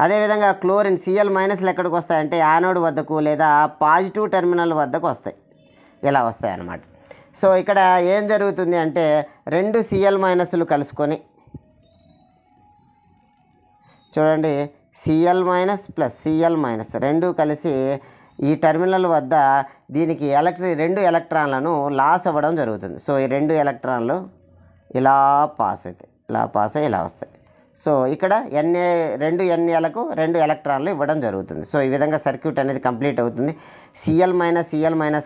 అదేవిధంగా క్లోరిన్ Cl- ఎక్కడికి వస్తాయంటే యానోడ్ వద్దకు లేదా పాజిటివ్ టెర్మినల్ వద్దకు వస్తాయి, ఇలా వస్తాయి అన్నమాట. సో ఇక్కడ ఏం జరుగుతుంది అంటే రెండు Cl- కలుసుకొని చూడండి, Cl- రెండు కలిసి ఈ టెర్మినల్ వద్ద దీనికి రెండు ఎలక్ట్రాన్లను లాస్ అవ్వడం జరుగుతుంది. సో ఈ రెండు ఎలక్ట్రాన్లు ఇలా పాస్ అవుతాయి, ఇలా వస్తాయి. సో ఇక్కడ రెండు Naలకు రెండు ఎలక్ట్రాన్లు ఇవ్వడం జరుగుతుంది. సో ఈ విధంగా సర్క్యూట్ అనేది కంప్లీట్ అవుతుంది. Cl-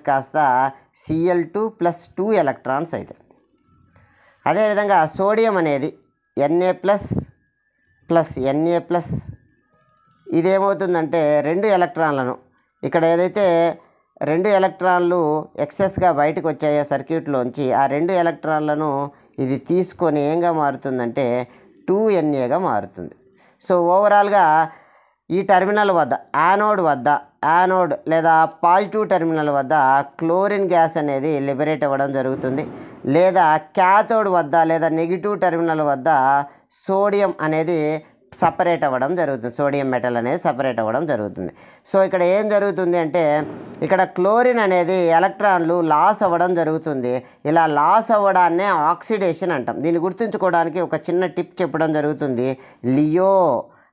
కాస్త Cl2 + 2 ఎలక్ట్రాన్స్ అవుతాయి. అదేవిధంగా సోడియం అనేది Na+ ఇదేమవుతుందంటే రెండు ఎలక్ట్రాన్లను, ఇక్కడ ఏదైతే రెండు ఎలక్ట్రాన్లు ఎక్సెస్గా బయటకు వచ్చాయో సర్క్యూట్లోంచి, ఆ రెండు ఎలక్ట్రాన్లను ఇది తీసుకొని ఏంగా మారుతుందంటే 2Na మారుతుంది. సో ఓవరాల్గా ఈ టెర్మినల్ వద్ద యానోడ్ లేదా పాజిటివ్ టెర్మినల్ వద్ద క్లోరిన్ గ్యాస్ అనేది లిబరేట్ అవ్వడం జరుగుతుంది, లేదా క్యాథోడ్ వద్ద లేదా నెగిటివ్ టెర్మినల్ వద్ద సోడియం అనేది సపరేట్ అవ్వడం జరుగుతుంది, సోడియం మెటల్ అనేది సపరేట్ అవ్వడం జరుగుతుంది. సో ఇక్కడ ఏం జరుగుతుంది అంటే ఇక్కడ క్లోరిన్ అనేది ఎలక్ట్రాన్లు లాస్ అవ్వడం జరుగుతుంది. ఇలా లాస్ అవ్వడాన్నే ఆక్సిడేషన్ అంటాం. దీన్ని గుర్తుంచుకోవడానికి ఒక చిన్న టిప్ చెప్పడం జరుగుతుంది. లియో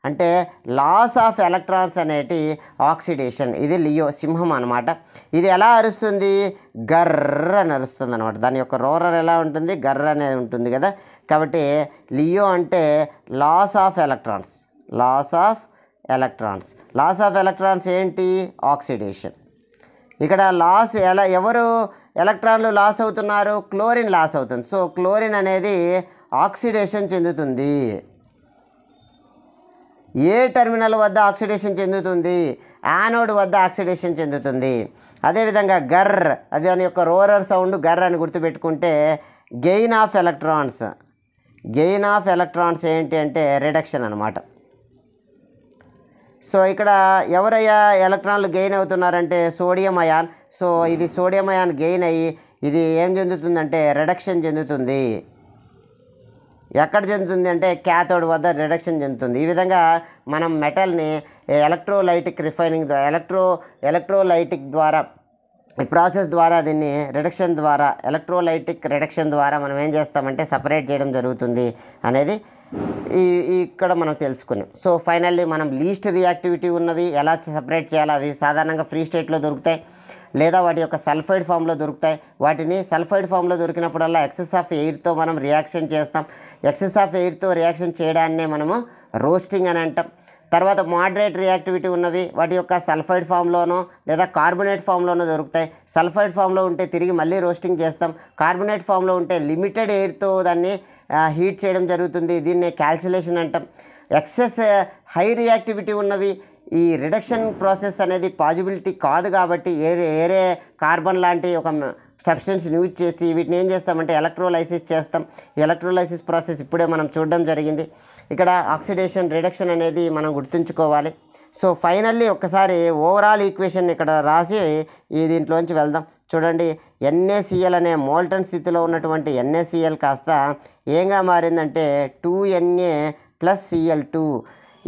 అంటే లాస్ ఆఫ్ ఎలక్ట్రాన్స్ అనేటి ఆక్సిడేషన్, ఇది లియో సింహం అనమాట. ఇది ఎలా అరుస్తుంది, గర్ర అని అరుస్తుంది అనమాట. దాని యొక్క రోరర్ ఎలా ఉంటుంది, గర్ర అనేది ఉంటుంది కదా. కాబట్టి లియో అంటే లాస్ ఆఫ్ ఎలక్ట్రాన్స్ ఏంటి, ఆక్సిడేషన్. ఇక్కడ లాస్ ఎవరు ఎలక్ట్రాన్లు లాస్ అవుతున్నారు, క్లోరిన్ లాస్ అవుతుంది. సో క్లోరిన్ అనేది ఆక్సిడేషన్ చెందుతుంది. ఏ టెర్మినల్ వద్ద ఆక్సిడేషన్ చెందుతుంది, యానోడ్ వద్ద ఆక్సిడేషన్ చెందుతుంది. అదేవిధంగా అది దాని యొక్క రోరర్ సౌండ్ గర్ర అని గుర్తుపెట్టుకుంటే గెయిన్ ఆఫ్ ఎలక్ట్రాన్స్ ఏంటి అంటే రిడక్షన్ అనమాట. సో ఇక్కడ ఎవరయ్యా ఎలక్ట్రాన్లు గెయిన్ అవుతున్నారంటే సోడియం అయాన్. సో ఇది సోడియం అయాన్ గెయిన్ అయ్యి ఇది ఏం చెందుతుందంటే రిడక్షన్ చెందుతుంది. ఎక్కడ చెందుతుంది అంటే క్యాథోడ్ వద్ద రిడక్షన్ చెందుతుంది. ఈ విధంగా మనం మెటల్ని ఎలక్ట్రోలైటిక్ రిఫైనింగ్ ఎలక్ట్రోలైటిక్ ద్వారా ఈ ప్రాసెస్ ద్వారా దీన్ని ఎలక్ట్రోలైటిక్ రిడక్షన్ ద్వారా మనం ఏం చేస్తామంటే సపరేట్ చేయడం జరుగుతుంది అనేది ఇక్కడ మనం తెలుసుకున్నాం. సో ఫైనల్లీ మనం లీస్ట్ రియాక్టివిటీ ఉన్నవి ఎలా సపరేట్ చేయాలి, అవి సాధారణంగా ఫ్రీ స్టేట్లో దొరుకుతాయి లేదా వాటి యొక్క సల్ఫైడ్ ఫామ్లో దొరుకుతాయి. వాటిని సల్ఫైడ్ ఫామ్లో దొరికినప్పుడల్లా ఎక్సెస్ ఆఫ్ ఎయిర్తో మనం రియాక్షన్ చేస్తాం. ఎక్సెస్ ఆఫ్ ఎయిర్తో రియాక్షన్ చేయడాన్నే మనము రోస్టింగ్ అని అంటాం. తర్వాత మోడరేట్ రియాక్టివిటీ ఉన్నవి వాటి యొక్క సల్ఫైడ్ ఫామ్లోనో లేదా కార్బొనేట్ ఫామ్లోనో దొరుకుతాయి. సల్ఫైడ్ ఫామ్లో ఉంటే తిరిగి మళ్ళీ రోస్టింగ్ చేస్తాం. కార్బొనేట్ ఫామ్లో ఉంటే లిమిటెడ్ ఎయిర్తో దాన్ని హీట్ చేయడం జరుగుతుంది. దీన్ని క్యాల్సిలేషన్ అంటాం. ఎక్సెస్ హై రియాక్టివిటీ ఉన్నవి ఈ రిడక్షన్ ప్రాసెస్ అనేది పాజిబిలిటీ కాదు కాబట్టి వేరే కార్బన్ లాంటి ఒక సబ్స్టెన్స్ని యూజ్ చేసి వీటిని ఏం చేస్తామంటే ఎలక్ట్రోలైసిస్ చేస్తాం. ఈ ఎలక్ట్రోలైసిస్ ప్రాసెస్ ఇప్పుడే మనం చూడడం జరిగింది. ఇక్కడ ఆక్సిడేషన్ రిడక్షన్ అనేది మనం గుర్తుంచుకోవాలి. సో ఫైనల్లీ ఒక్కసారి ఓవరాల్ ఈక్వేషన్ ఇక్కడ రాసి దీంట్లోంచి వెళ్దాం. చూడండి, NaCl అనే మోల్టన్ స్థితిలో ఉన్నటువంటి NaCl కాస్త ఏంగా మారిందంటే 2Na + Cl2.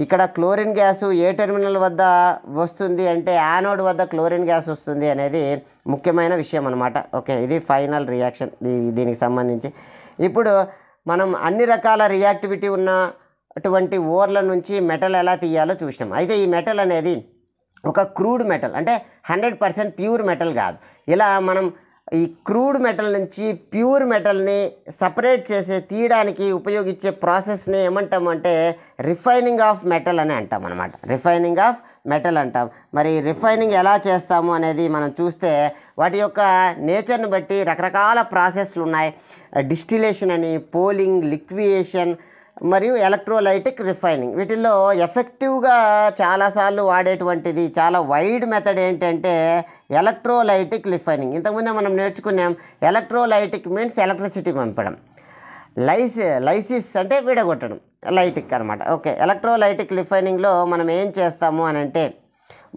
ఇక్కడ క్లోరిన్ గ్యాసు ఏ టెర్మినల్ వద్ద వస్తుంది అంటే యానోడ్ వద్ద క్లోరిన్ గ్యాస్ వస్తుంది అనేది ముఖ్యమైన విషయం అనమాట. ఓకే, ఇది ఫైనల్ రియాక్షన్ దీనికి సంబంధించి. ఇప్పుడు మనం అన్ని రకాల రియాక్టివిటీ ఉన్నటువంటి ఓర్ల నుంచి మెటల్ ఎలా తీయాలో చూసినాం. అయితే ఈ మెటల్ అనేది ఒక క్రూడ్ మెటల్, అంటే 100% ప్యూర్ మెటల్ కాదు. ఇలా మనం ఈ క్రూడ్ మెటల్ నుంచి ప్యూర్ మెటల్ని సపరేట్ తీయడానికి ఉపయోగించే ప్రాసెస్ని ఏమంటామంటే రిఫైనింగ్ ఆఫ్ మెటల్ అని అంటాం అనమాట. రిఫైనింగ్ ఆఫ్ మెటల్ అంటాం. మరి రిఫైనింగ్ ఎలా చేస్తాము అనేది మనం చూస్తే వాటి యొక్క నేచర్ని బట్టి రకరకాల ప్రాసెస్లు ఉన్నాయి. డిస్టిలేషన్ అని, పోలింగ్, లిక్వియేషన్ మరియు ఎలక్ట్రోలైటిక్ రిఫైనింగ్. వీటిల్లో ఎఫెక్టివ్గా చాలాసార్లు వాడేటువంటిది చాలా వైడ్ మెథడ్ ఏంటంటే ఎలక్ట్రోలైటిక్ రిఫైనింగ్. ఇంతకుముందే మనం నేర్చుకున్నాం. ఎలక్ట్రోలైటిక్ మీన్స్ ఎలక్ట్రిసిటీ పంపడం, లైసిస్ అంటే విడగొట్టడం, లైటిక్ అనమాట. ఓకే, ఎలక్ట్రోలైటిక్ రిఫైనింగ్లో మనం ఏం చేస్తాము అని అంటే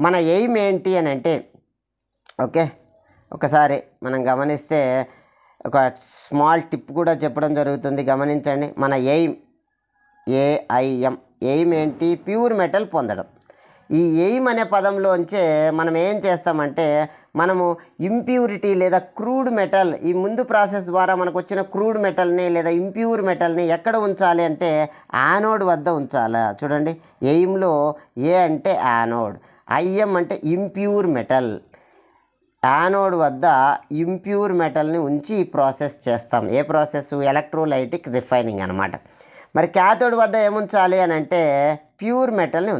మన ఎయిమ్ ఏంటి అని అంటే, ఓకే ఒకసారి మనం గమనిస్తే ఒక స్మాల్ టిప్ కూడా చెప్పడం జరుగుతుంది, గమనించండి. మన ఎయిమ్ ఏంటి? ప్యూర్ మెటల్ పొందడం. ఈ ఎయిమ్ అనే పదంలోంచే మనం ఏం చేస్తామంటే మనము ఇంప్యూరిటీ లేదా క్రూడ్ మెటల్, ఈ ముందు ప్రాసెస్ ద్వారా మనకు వచ్చిన క్రూడ్ మెటల్ని లేదా ఇంప్యూర్ మెటల్ని ఎక్కడ ఉంచాలి అంటే యానోడ్ వద్ద ఉంచాలి. చూడండి, ఎయిమ్లో ఏ అంటే యానోడ్, ఐఎం అంటే ఇంప్యూర్ మెటల్. యానోడ్ వద్ద ఇంప్యూర్ మెటల్ని ఉంచి ప్రాసెస్ చేస్తాం. ఏ ప్రాసెస్? ఎలక్ట్రోలైటిక్ రిఫైనింగ్ అనమాట. మరి క్యాథోడ్ వద్ద ఏముంచాలి అని అంటే ప్యూర్ మెటల్ని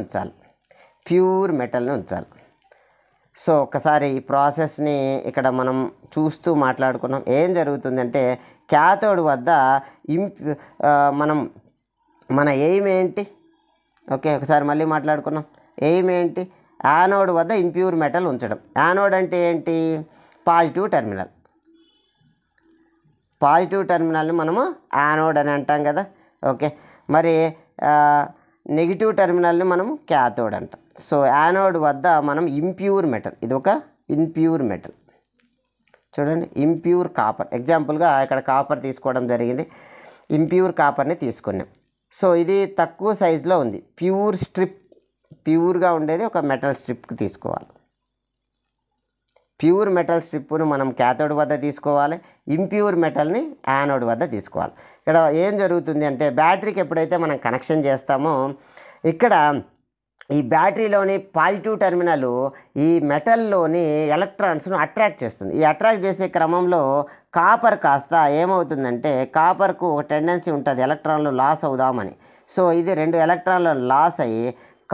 ఉంచాలి. సో ఒకసారి ఈ ప్రాసెస్ని ఇక్కడ మనం చూస్తూ మాట్లాడుకున్నాం. ఏం జరుగుతుందంటే క్యాథోడ్ వద్ద మన ఎయిమ్ ఏంటి? ఓకే, ఒకసారి మళ్ళీ మాట్లాడుకున్నాం. ఎయిమ్ ఏంటి? యానోడ్ వద్ద ఇంప్యూర్ మెటల్ ఉంచడం. యానోడ్ అంటే ఏంటి? పాజిటివ్ టెర్మినల్ని మనము యానోడ్ అని అంటాం కదా. ఓకే, మరి నెగిటివ్ టెర్మినల్ని మనం క్యాథోడ్ అంటాం. సో యానోడ్ వద్ద మనం ఇంప్యూర్ మెటల్, ఇది ఒక ఇంప్యూర్ మెటల్. చూడండి, ఇంప్యూర్ కాపర్, ఎగ్జాంపుల్గా ఇక్కడ కాపర్ తీసుకోవడం జరిగింది. ఇంప్యూర్ కాపర్ని తీసుకున్నాం. సో ఇది తక్కువ సైజులో ఉంది. ప్యూర్గా ఉండేది ఒక మెటల్ స్ట్రిప్కి తీసుకోవాలి. ప్యూర్ మెటల్ స్ట్రిప్ను మనం క్యాథోడ్ వద్ద తీసుకోవాలి, ఇంప్యూర్ మెటల్ని యానోడ్ వద్ద తీసుకోవాలి. ఇక్కడ ఏం జరుగుతుంది అంటే బ్యాటరీకి ఎప్పుడైతే మనం కనెక్షన్ చేస్తామో ఇక్కడ ఈ బ్యాటరీలోని పాజిటివ్ టెర్మినల్ ఈ మెటల్లోని ఎలక్ట్రాన్స్ను అట్రాక్ట్ చేస్తుంది. ఈ అట్రాక్ట్ చేసే క్రమంలో కాపర్ కాస్త ఏమవుతుందంటే కాపర్కు ఒక టెండెన్సీ ఉంటుంది ఎలక్ట్రాన్లు లాస్ అవుదామని. సో ఇది 2 ఎలక్ట్రాన్లు లాస్ అయ్యి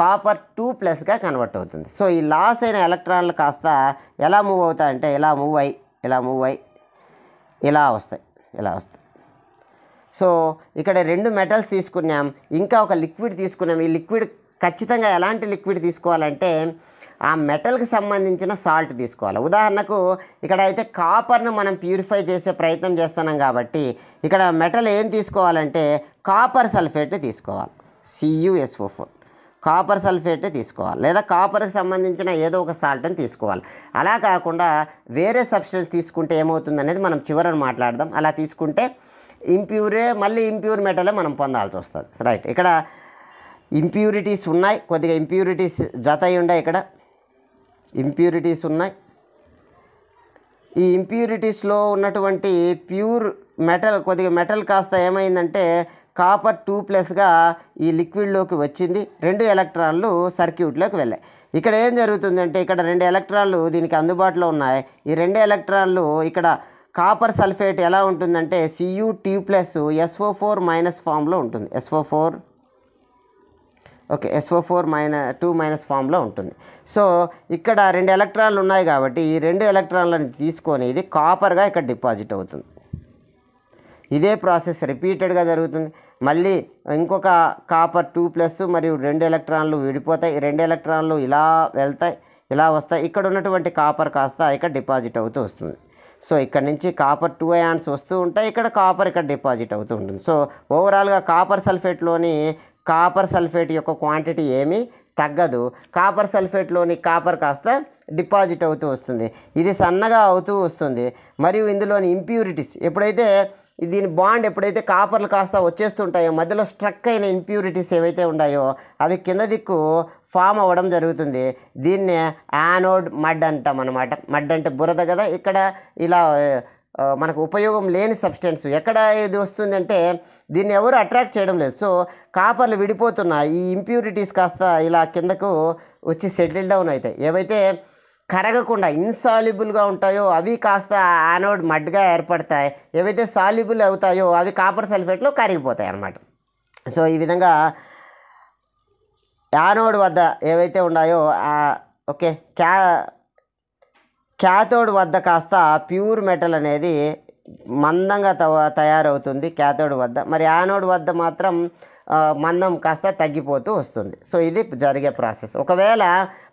కాపర్ 2+ కన్వర్ట్ అవుతుంది. సో ఈ లాస్ అయిన ఎలక్ట్రాన్లు కాస్త ఎలా మూవ్ అవుతాయంటే ఇలా మూవ్ అయ్యి ఇలా వస్తాయి. సో ఇక్కడ 2 మెటల్స్ తీసుకున్నాం, ఇంకా ఒక లిక్విడ్ తీసుకున్నాం. ఈ లిక్విడ్ ఖచ్చితంగా ఎలాంటి లిక్విడ్ తీసుకోవాలంటే ఆ మెటల్కి సంబంధించిన సాల్ట్ తీసుకోవాలి. ఉదాహరణకు ఇక్కడ అయితే కాపర్ను మనం ప్యూరిఫై చేసే ప్రయత్నం చేస్తున్నాం కాబట్టి ఇక్కడ మెటల్ ఏం తీసుకోవాలంటే కాపర్ సల్ఫేట్ని తీసుకోవాలి. CuSO4 కాపర్ సల్ఫేట్ని తీసుకోవాలి, లేదా కాపర్కి సంబంధించిన ఏదో ఒక సాల్ట్ని తీసుకోవాలి. అలా కాకుండా వేరే సబ్స్టెన్స్ తీసుకుంటే ఏమవుతుంది అనేది మనం చివరన మాట్లాడదాం. అలా తీసుకుంటే మళ్ళీ ఇంప్యూర్ మెటలే మనం పొందాల్సి వస్తుంది. రైట్, ఇక్కడ ఇంప్యూరిటీస్ ఉన్నాయి, కొద్దిగా ఇంప్యూరిటీస్ జత అయి ఉన్నాయి. ఇక్కడ ఇంప్యూరిటీస్ ఉన్నాయి. ఈ ఇంప్యూరిటీస్లో ఉన్నటువంటి ప్యూర్ మెటల్, కొద్దిగా మెటల్ కాస్త ఏమైందంటే కాపర్ 2+ ఈ లిక్విడ్లోకి వచ్చింది. 2 ఎలక్ట్రాన్లు సర్క్యూట్లోకి వెళ్ళాయి. ఇక్కడ ఏం జరుగుతుందంటే ఇక్కడ 2 ఎలక్ట్రాన్లు దీనికి అందుబాటులో ఉన్నాయి. ఈ 2 ఎలక్ట్రాన్లు ఇక్కడ కాపర్ సల్ఫేట్ ఎలా ఉంటుందంటే Cu2+SO4- ఫామ్లో ఉంటుంది. SO4-2- ఫామ్లో ఉంటుంది. సో ఇక్కడ 2 ఎలక్ట్రాన్లు ఉన్నాయి కాబట్టి ఈ 2 ఎలక్ట్రాన్లను తీసుకొని ఇది కాపర్గా ఇక్కడ డిపాజిట్ అవుతుంది. ఇదే ప్రాసెస్ రిపీటెడ్గా జరుగుతుంది. మళ్ళీ ఇంకొక కాపర్ 2+ మరియు 2 ఎలక్ట్రాన్లు విడిపోతాయి. ఈ 2 ఎలక్ట్రాన్లు ఇలా వెళ్తాయి, ఇలా వస్తాయి. ఇక్కడ ఉన్నటువంటి కాపర్ కాస్త ఇక్కడ డిపాజిట్ అవుతూ వస్తుంది. సో ఇక్కడ నుంచి కాపర్ 2 అయాన్స్ వస్తూ ఉంటాయి, ఇక్కడ కాపర్ ఇక్కడ డిపాజిట్ అవుతూ ఉంటుంది. సో ఓవరాల్గా కాపర్ సల్ఫేట్ యొక్క క్వాంటిటీ ఏమీ తగ్గదు. కాపర్ సల్ఫేట్లోని కాపర్ కాస్త డిపాజిట్ అవుతూ వస్తుంది. ఇది సన్నగా అవుతూ వస్తుంది. మరియు ఇందులోని ఇంప్యూరిటీస్ ఎప్పుడైతే దీని బాండ్ ఎప్పుడైతే కాపర్లు కాస్త వచ్చేస్తుంటాయో మధ్యలో స్ట్రక్ అయిన ఇంప్యూరిటీస్ ఏవైతే ఉన్నాయో అవి కింద దిక్కు ఫామ్ అవ్వడం జరుగుతుంది. దీన్నే యానోడ్ మడ్ అంటాం అనమాట. మడ్ అంటే బురద కదా. ఇక్కడ ఇలా మనకు ఉపయోగం లేని సబ్స్టెన్స్ ఎక్కడ ఇది వస్తుందంటే దీన్ని ఎవరు అట్రాక్ట్ చేయడం లేదు. సో కాపర్లు విడిపోతున్నాయి, ఈ ఇంప్యూరిటీస్ కాస్త ఇలా కిందకు వచ్చి సెటిల్ డౌన్ అవుతాయి. ఏవైతే కరగకుండా ఇన్సాల్యుబుల్గా ఉంటాయో అవి కాస్త యానోడ్ మడ్గా ఏర్పడతాయి. ఏవైతే సాల్యుబుల్ అవుతాయో అవి కాపర్ సల్ఫేట్లో కరిగిపోతాయి అన్నమాట. సో ఈ విధంగా యానోడ్ వద్ద ఏవైతే ఉన్నాయో ఓకే క్యాథోడ్ వద్ద కాస్త ప్యూర్ మెటల్ అనేది మందంగా తయారవుతుంది క్యాథోడ్ వద్ద. మరి యానోడ్ వద్ద మాత్రం మందం కాస్త తగ్గిపోతూ వస్తుంది. సో ఇది జరిగే ప్రాసెస్. ఒకవేళ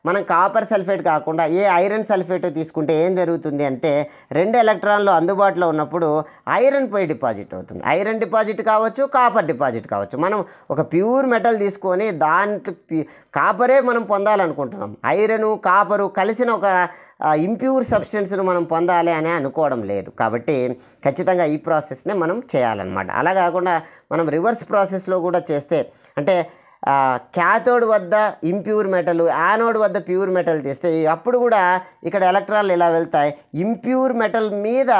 మనం కాపర్ సల్ఫేట్ కాకుండా ఏ ఐరన్ సల్ఫేట్ తీసుకుంటే ఏం జరుగుతుంది అంటే 2 ఎలక్ట్రాన్లు అందుబాటులో ఉన్నప్పుడు ఐరన్ పోయి డిపాజిట్ అవుతుంది. ఐరన్ డిపాజిట్ కావచ్చు, కాపర్ డిపాజిట్ కావచ్చు. మనం ఒక ప్యూర్ మెటల్ తీసుకొని దాంట్లో కాపరే మనం పొందాలనుకుంటున్నాం. ఐరను కాపరు కలిసిన ఒక ఇంప్యూర్ సబ్స్టెన్స్ను మనం పొందాలి అని అనుకోవడం లేదు. కాబట్టి ఖచ్చితంగా ఈ ప్రాసెస్నే మనం చేయాలన్నమాట. అలా కాకుండా మనం రివర్స్ ప్రాసెస్లో కూడా చేస్తే అంటే క్యాథోడ్ వద్ద ఇంప్యూర్ మెటల్, యానోడ్ వద్ద ప్యూర్ మెటల్ తీస్తే అప్పుడు కూడా ఇక్కడ ఎలక్ట్రాన్లు ఇలా వెళ్తాయి. ఇంప్యూర్ మెటల్ మీద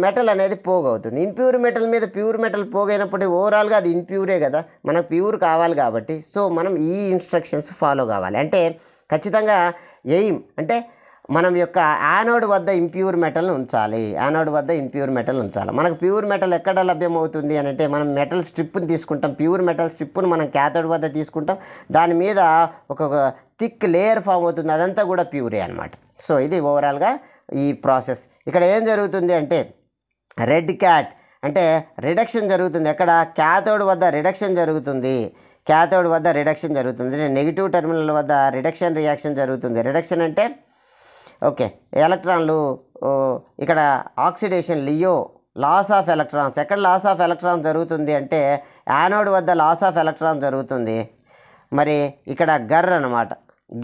మెటల్ అనేది పోగవుతుంది. ఇంప్యూర్ మెటల్ మీద ప్యూర్ మెటల్ పోగైనప్పుడు ఓవరాల్గా అది ఇంప్యూరే కదా, మనకు ప్యూర్ కావాలి కాబట్టి. సో మనం ఈ ఇన్స్ట్రక్షన్స్ ఫాలో కావాలి. అంటే ఖచ్చితంగా ఎయిమ్ అంటే మనం యొక్క యానోడ్ వద్ద ఇంప్యూర్ మెటల్ని ఉంచాలి. యానోడ్ వద్ద ఇంప్యూర్ మెటల్ ఉంచాలి. మనకు ప్యూర్ మెటల్ ఎక్కడ లభ్యమవుతుంది అని అంటే మనం మెటల్ స్ట్రిప్ని తీసుకుంటాం. ప్యూర్ మెటల్ స్ట్రిప్ను మనం క్యాథోడ్ వద్ద తీసుకుంటాం. దాని మీద ఒక థిక్ లేయర్ ఫామ్ అవుతుంది. అదంతా కూడా ప్యూరే అనమాట. సో ఇది ఓవరాల్గా ఈ ప్రాసెస్. ఇక్కడ ఏం జరుగుతుంది అంటే రెడ్ క్యాట్ అంటే రిడక్షన్ జరుగుతుంది. ఎక్కడ క్యాథోడ్ వద్ద రిడక్షన్ జరుగుతుంది. క్యాథోడ్ వద్ద రిడక్షన్ జరుగుతుంది. నెగిటివ్ టెర్మినల్ వద్ద రిడక్షన్ రియాక్షన్ జరుగుతుంది. రిడక్షన్ అంటే ఓకే ఎలక్ట్రాన్లు ఇక్కడ oxidation LEO loss of electrons. ఎక్కడ లాస్ ఆఫ్ ఎలక్ట్రాన్స్ జరుగుతుంది అంటే యానోడ్ వద్ద లాస్ ఆఫ్ ఎలక్ట్రాన్స్ జరుగుతుంది. మరి ఇక్కడ గర్ అనమాట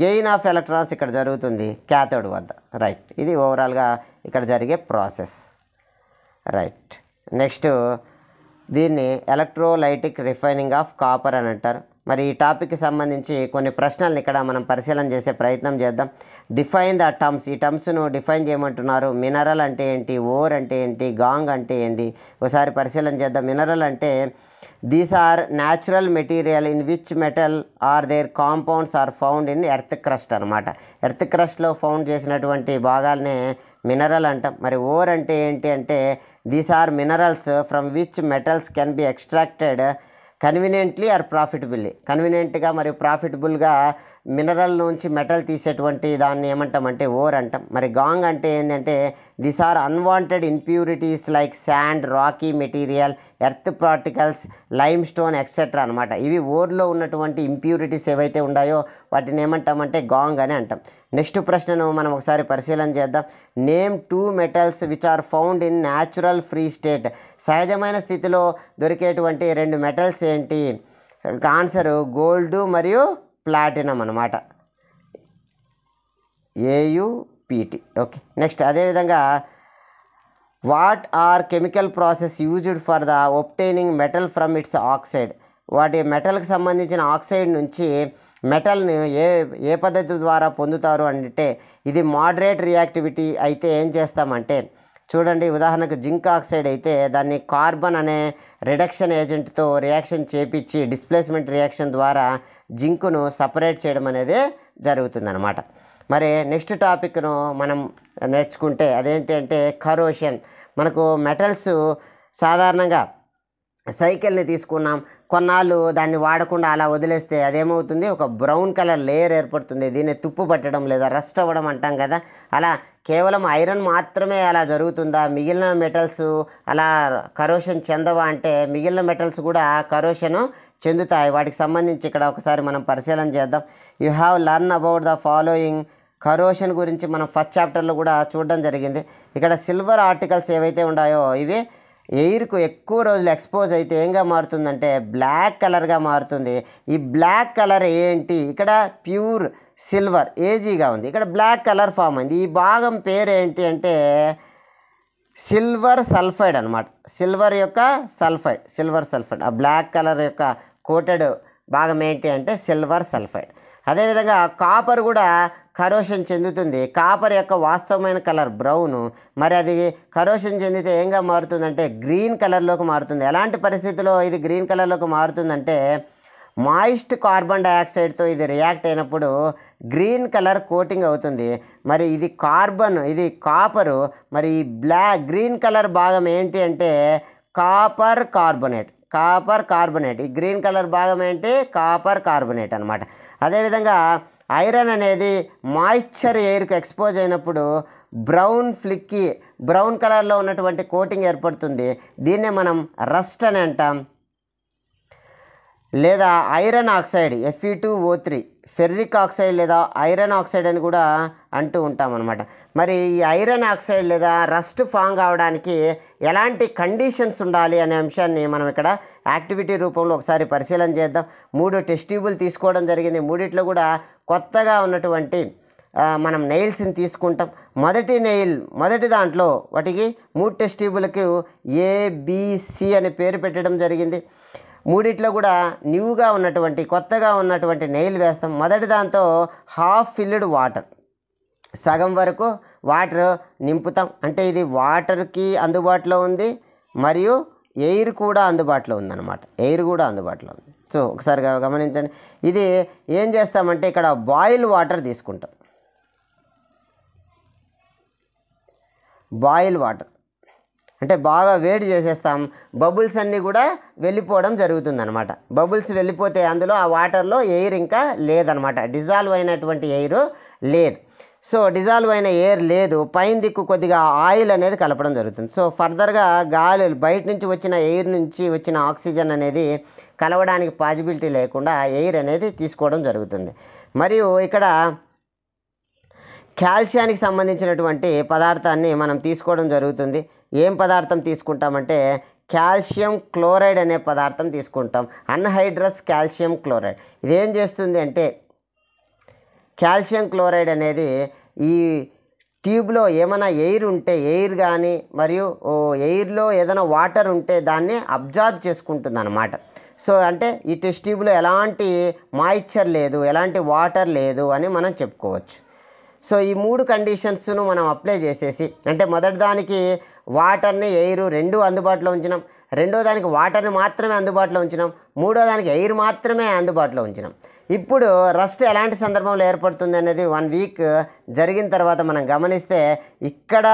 గెయిన్ ఆఫ్ ఎలక్ట్రాన్స్ ఇక్కడ జరుగుతుంది క్యాథోడ్ వద్ద. రైట్, ఇది ఓవరాల్గా ఇక్కడ జరిగే ప్రాసెస్. రైట్, నెక్స్ట్ దీన్ని ఎలక్ట్రోలైటిక్ రిఫైనింగ్ ఆఫ్ కాపర్ అని అంటారు. మరి ఈ టాపిక్కి సంబంధించి కొన్ని ప్రశ్నలను ఇక్కడ మనం పరిశీలన చేసే ప్రయత్నం చేద్దాం. Define the terms. ఈ టర్మ్స్ను డిఫైన్ చేయమంటున్నారు. మినరల్ అంటే ఏంటి, ఓర్ అంటే ఏంటి, గాంగ్ అంటే ఏంటి, ఒకసారి పరిశీలన చేద్దాం. మినరల్ అంటే these are natural material in which metal or their compounds are found in earth crust అనమాట. ఎర్త్ క్రస్ట్లో ఫౌండ్ చేసినటువంటి భాగాలనే మినరల్ అంటాం. మరి ఓర్ అంటే ఏంటి అంటే these are minerals from which metals can be extracted conveniently or profitably. కన్వీనియంట్గా మరియు ప్రాఫిటబుల్గా మినరల్ నుంచి మెటల్ తీసేటువంటి దాన్ని ఏమంటామంటే ఓర్ అంటాం. మరి గాంగ్ అంటే ఏంటంటే these are unwanted impurities like sand, Rocky material, earth particles, lime stone etcetera అనమాట. ఇవి ఓర్లో ఉన్నటువంటి ఇంప్యూరిటీస్ ఏవైతే ఉన్నాయో వాటిని ఏమంటామంటే గాంగ్ అని అంటాం. నెక్స్ట్ ప్రశ్నను మనం ఒకసారి పరిశీలన చేద్దాం. Name 2 metals which are found in natural free state. సహజమైన స్థితిలో దొరికేటువంటి 2 మెటల్స్ ఏంటి? ఆన్సరు గోల్డ్ మరియు ప్లాటినం అనమాట. AuPt. ఓకే, నెక్స్ట్ అదేవిధంగా what are chemical process used for the obtaining metal from its oxide. వాటి మెటల్కి సంబంధించిన ఆక్సైడ్ నుంచి మెటల్ని ఏ పద్ధతి ద్వారా పొందుతారు అంటే ఇది మోడరేట్ రియాక్టివిటీ అయితే ఏం చేస్తామంటే చూడండి, ఉదాహరణకు జింక్ ఆక్సైడ్ అయితే దాన్ని కార్బన్ అనే రిడక్షన్ ఏజెంట్తో రియాక్షన్ చేపించి డిస్ప్లేస్మెంట్ రియాక్షన్ ద్వారా జింకును సపరేట్ చేయడం అనేది జరుగుతుందన్నమాట. మరి నెక్స్ట్ టాపిక్ను మనం నేర్చుకుంటే అదేంటి అంటే కరోషన్. మనకు మెటల్స్ సాధారణంగా సైకిల్ని తీసుకున్నాం, కొన్నాళ్ళు దాన్ని వాడకుండా అలా వదిలేస్తే అదేమవుతుంది, ఒక బ్రౌన్ కలర్ లేయర్ ఏర్పడుతుంది. దీన్ని తుప్పు పట్టడం లేదా రస్ట్ అవ్వడం అంటాం కదా. అలా కేవలం ఐరన్ మాత్రమే అలా జరుగుతుందా? మిగిలిన మెటల్స్ అలా కరోషన్ చెందవా అంటే మిగిలిన మెటల్స్ కూడా కరోషను చెందుతాయి. వాటికి సంబంధించి ఇక్కడ ఒకసారి మనం పరిశీలన చేద్దాం. You have learn about the following. Corrosion గురించి మనం ఫస్ట్ చాప్టర్లో కూడా చూడడం జరిగింది. ఇక్కడ సిల్వర్ ఆర్టికల్స్ ఏవైతే ఉన్నాయో ఇవి ఎయిర్కు ఎక్కువ రోజులు ఎక్స్పోజ్ అయితే ఏంగా మారుతుందంటే బ్లాక్ కలర్గా మారుతుంది. ఈ బ్లాక్ కలర్ ఏంటి? ఇక్కడ ప్యూర్ సిల్వర్ ఏజీగా ఉంది, ఇక్కడ బ్లాక్ కలర్ ఫామ్ అయింది. ఈ భాగం పేరు ఏంటి అంటే సిల్వర్ సల్ఫైడ్ అనమాట. సిల్వర్ యొక్క సల్ఫైడ్, సిల్వర్ సల్ఫైడ్, ఆ బ్లాక్ కలర్ యొక్క కోటెడ్ భాగం ఏంటి అంటే సిల్వర్ సల్ఫైడ్. అదేవిధంగా కాపర్ కూడా కరోషన్ చెందుతుంది. కాపర్ యొక్క వాస్తవమైన కలర్ బ్రౌను, మరి అది కరోషన్ చెందితే ఏంగా మారుతుందంటే గ్రీన్ కలర్లోకి మారుతుంది. ఎలాంటి పరిస్థితిలో ఇది గ్రీన్ కలర్లోకి మారుతుందంటే మాయిస్ట్ కార్బన్ డైఆక్సైడ్తో ఇది రియాక్ట్ అయినప్పుడు గ్రీన్ కలర్ కోటింగ్ అవుతుంది. మరి ఇది కార్బన్, ఇది కాపరు, మరి ఈ గ్రీన్ కలర్ భాగం ఏంటి అంటే కాపర్ కార్బొనేట్, కాపర్ కార్బొనేట్. ఈ గ్రీన్ కలర్ భాగం ఏంటి కాపర్ కార్బొనేట్ అనమాట. అదేవిధంగా ఐరన్ అనేది మాయిశ్చర్ ఎయిర్కి ఎక్స్పోజ్ అయినప్పుడు ఫ్లిక్కీ బ్రౌన్ కలర్లో ఉన్నటువంటి కోటింగ్ ఏర్పడుతుంది. దీన్నే మనం రస్ట్ అని అంటాం. లేదా iron oxide Fe2O3, ferric oxide లేదా ఐరన్ ఆక్సైడ్ అని కూడా అంటూ ఉంటాం అన్నమాట. మరి ఈ ఐరన్ ఆక్సైడ్ లేదా రస్ట్ ఫామ్ కావడానికి ఎలాంటి కండిషన్స్ ఉండాలి అనే అంశాన్ని మనం ఇక్కడ యాక్టివిటీ రూపంలో ఒకసారి పరిశీలన చేద్దాం. 3 టెస్ట్ ట్యూబులు తీసుకోవడం జరిగింది. మూడిట్లో కూడా కొత్తగా ఉన్నటువంటి మనం నెయిల్స్ని తీసుకుంటాం. మొదటి దాంట్లో వాటికి 3 టెస్ట్ ట్యూబులకు ABC అని పేరు పెట్టడం జరిగింది. మూడిట్లో కూడా న్యూగా ఉన్నటువంటి కొత్తగా ఉన్నటువంటి నెయిల్ వేస్తాం. మొదటి దాంతో హాఫ్ ఫిల్డ్ వాటర్, సగం వరకు వాటర్ నింపుతాం. అంటే ఇది వాటర్కి అందుబాటులో ఉంది మరియు ఎయిర్ కూడా అందుబాటులో ఉందన్నమాట. ఎయిర్ కూడా అందుబాటులో ఉంది. సో ఒకసారి గమనించండి. ఇది ఏం చేస్తామంటే ఇక్కడ బాయిల్ వాటర్ తీసుకుంటాం. బాయిల్ వాటర్ అంటే బాగా వేడి చేసేస్తాం. బబుల్స్ అన్నీ కూడా వెళ్ళిపోవడం జరుగుతుందన్నమాట. బబుల్స్ వెళ్ళిపోతే అందులో ఆ వాటర్లో ఎయిర్ ఇంకా లేదనమాట. డిజాల్వ్ అయినటువంటి ఎయిర్ లేదు. సో డిజాల్వ్ అయిన ఎయిర్ లేదు. పైన దిక్కు కొద్దిగా ఆయిల్ అనేది కలపడం జరుగుతుంది. సో ఫర్దర్గా గాలి బయట నుంచి వచ్చిన ఎయిర్ నుంచి వచ్చిన ఆక్సిజన్ అనేది కలవడానికి పాసిబిలిటీ లేకుండా ఎయిర్ అనేది తీసుకోవడం జరుగుతుంది. మరియు ఇక్కడ కాల్షియానికి సంబంధించినటువంటి పదార్థాన్ని మనం తీసుకోవడం జరుగుతుంది. ఏం పదార్థం తీసుకుంటామంటే కాల్షియం క్లోరైడ్ అనే పదార్థం తీసుకుంటాం. Anhydrous calcium chloride. ఇదేం చేస్తుంది అంటే కాల్షియం క్లోరైడ్ అనేది ఈ ట్యూబ్లో ఏమైనా ఎయిర్ ఉంటే ఎయిర్ కానీ మరియు ఎయిర్లో ఏదైనా వాటర్ ఉంటే దాన్ని అబ్జార్బ్ చేసుకుంటుంది అన్నమాట. సో అంటే ఈ టెస్ట్ ట్యూబ్లో ఎలాంటి మాయిశ్చర్ లేదు, ఎలాంటి వాటర్ లేదు అని మనం చెప్పుకోవచ్చు. సో ఈ 3 కండిషన్స్ను మనం అప్లై చేసేసి, అంటే మొదటి దానికి వాటర్ని ఎయిర్ రెండు అందుబాటులో ఉంచినాం, రెండో దానికి వాటర్ని మాత్రమే అందుబాటులో ఉంచినాం, మూడో దానికి ఎయిర్ మాత్రమే అందుబాటులో ఉంచినాం. ఇప్పుడు రస్ట్ ఎలాంటి సందర్భంలో ఏర్పడుతుంది అనేది 1 వీక్ జరిగిన తర్వాత మనం గమనిస్తే ఇక్కడ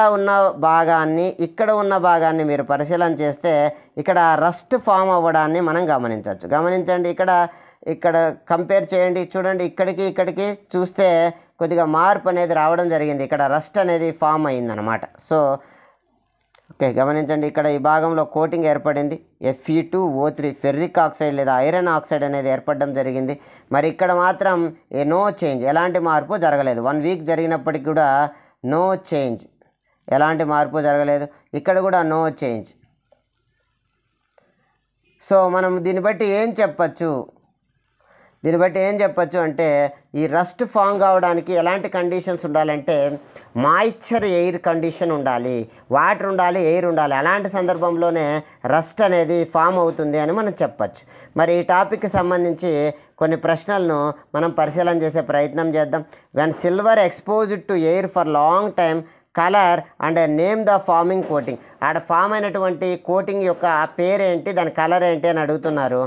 ఉన్న భాగాన్ని మీరు పరిశీలన చేస్తే ఇక్కడ రస్ట్ ఫామ్ అవ్వడాన్ని మనం గమనించవచ్చు. గమనించండి, ఇక్కడ కంపేర్ చేయండి. చూడండి, ఇక్కడికి చూస్తే కొద్దిగా మార్పు అనేది రావడం జరిగింది. ఇక్కడ రస్ట్ అనేది ఫామ్ అయిందనమాట. సో ఓకే, గమనించండి, ఇక్కడ ఈ భాగంలో కోటింగ్ ఏర్పడింది. Fe2O3 ఫెర్రిక్ ఆక్సైడ్ లేదా ఐరన్ ఆక్సైడ్ అనేది ఏర్పడడం జరిగింది. మరి ఇక్కడ మాత్రం నో చేంజ్, ఎలాంటి మార్పు జరగలేదు. 1 వీక్ జరిగినప్పటికీ కూడా నో చేంజ్, ఎలాంటి మార్పు జరగలేదు. ఇక్కడ కూడా నో చేంజ్. సో మనం దీన్ని బట్టి ఏం చెప్పచ్చు అంటే ఈ రస్ట్ ఫామ్ కావడానికి ఎలాంటి కండిషన్స్ ఉండాలంటే మాయిశ్చర్ ఎయిర్ కండిషన్ ఉండాలి, వాటర్ ఉండాలి, ఎయిర్ ఉండాలి. అలాంటి సందర్భంలోనే రస్ట్ అనేది ఫామ్ అవుతుంది అని మనం చెప్పచ్చు. మరి ఈ టాపిక్కి సంబంధించి కొన్ని ప్రశ్నలను మనం పరిశీలన చేసే ప్రయత్నం చేద్దాం. When silver exposed to air for long time colour and name the forming coating. ఆడ ఫామ్ అయినటువంటి కోటింగ్ యొక్క పేరేంటి, దాని కలర్ ఏంటి అని అడుగుతున్నారు.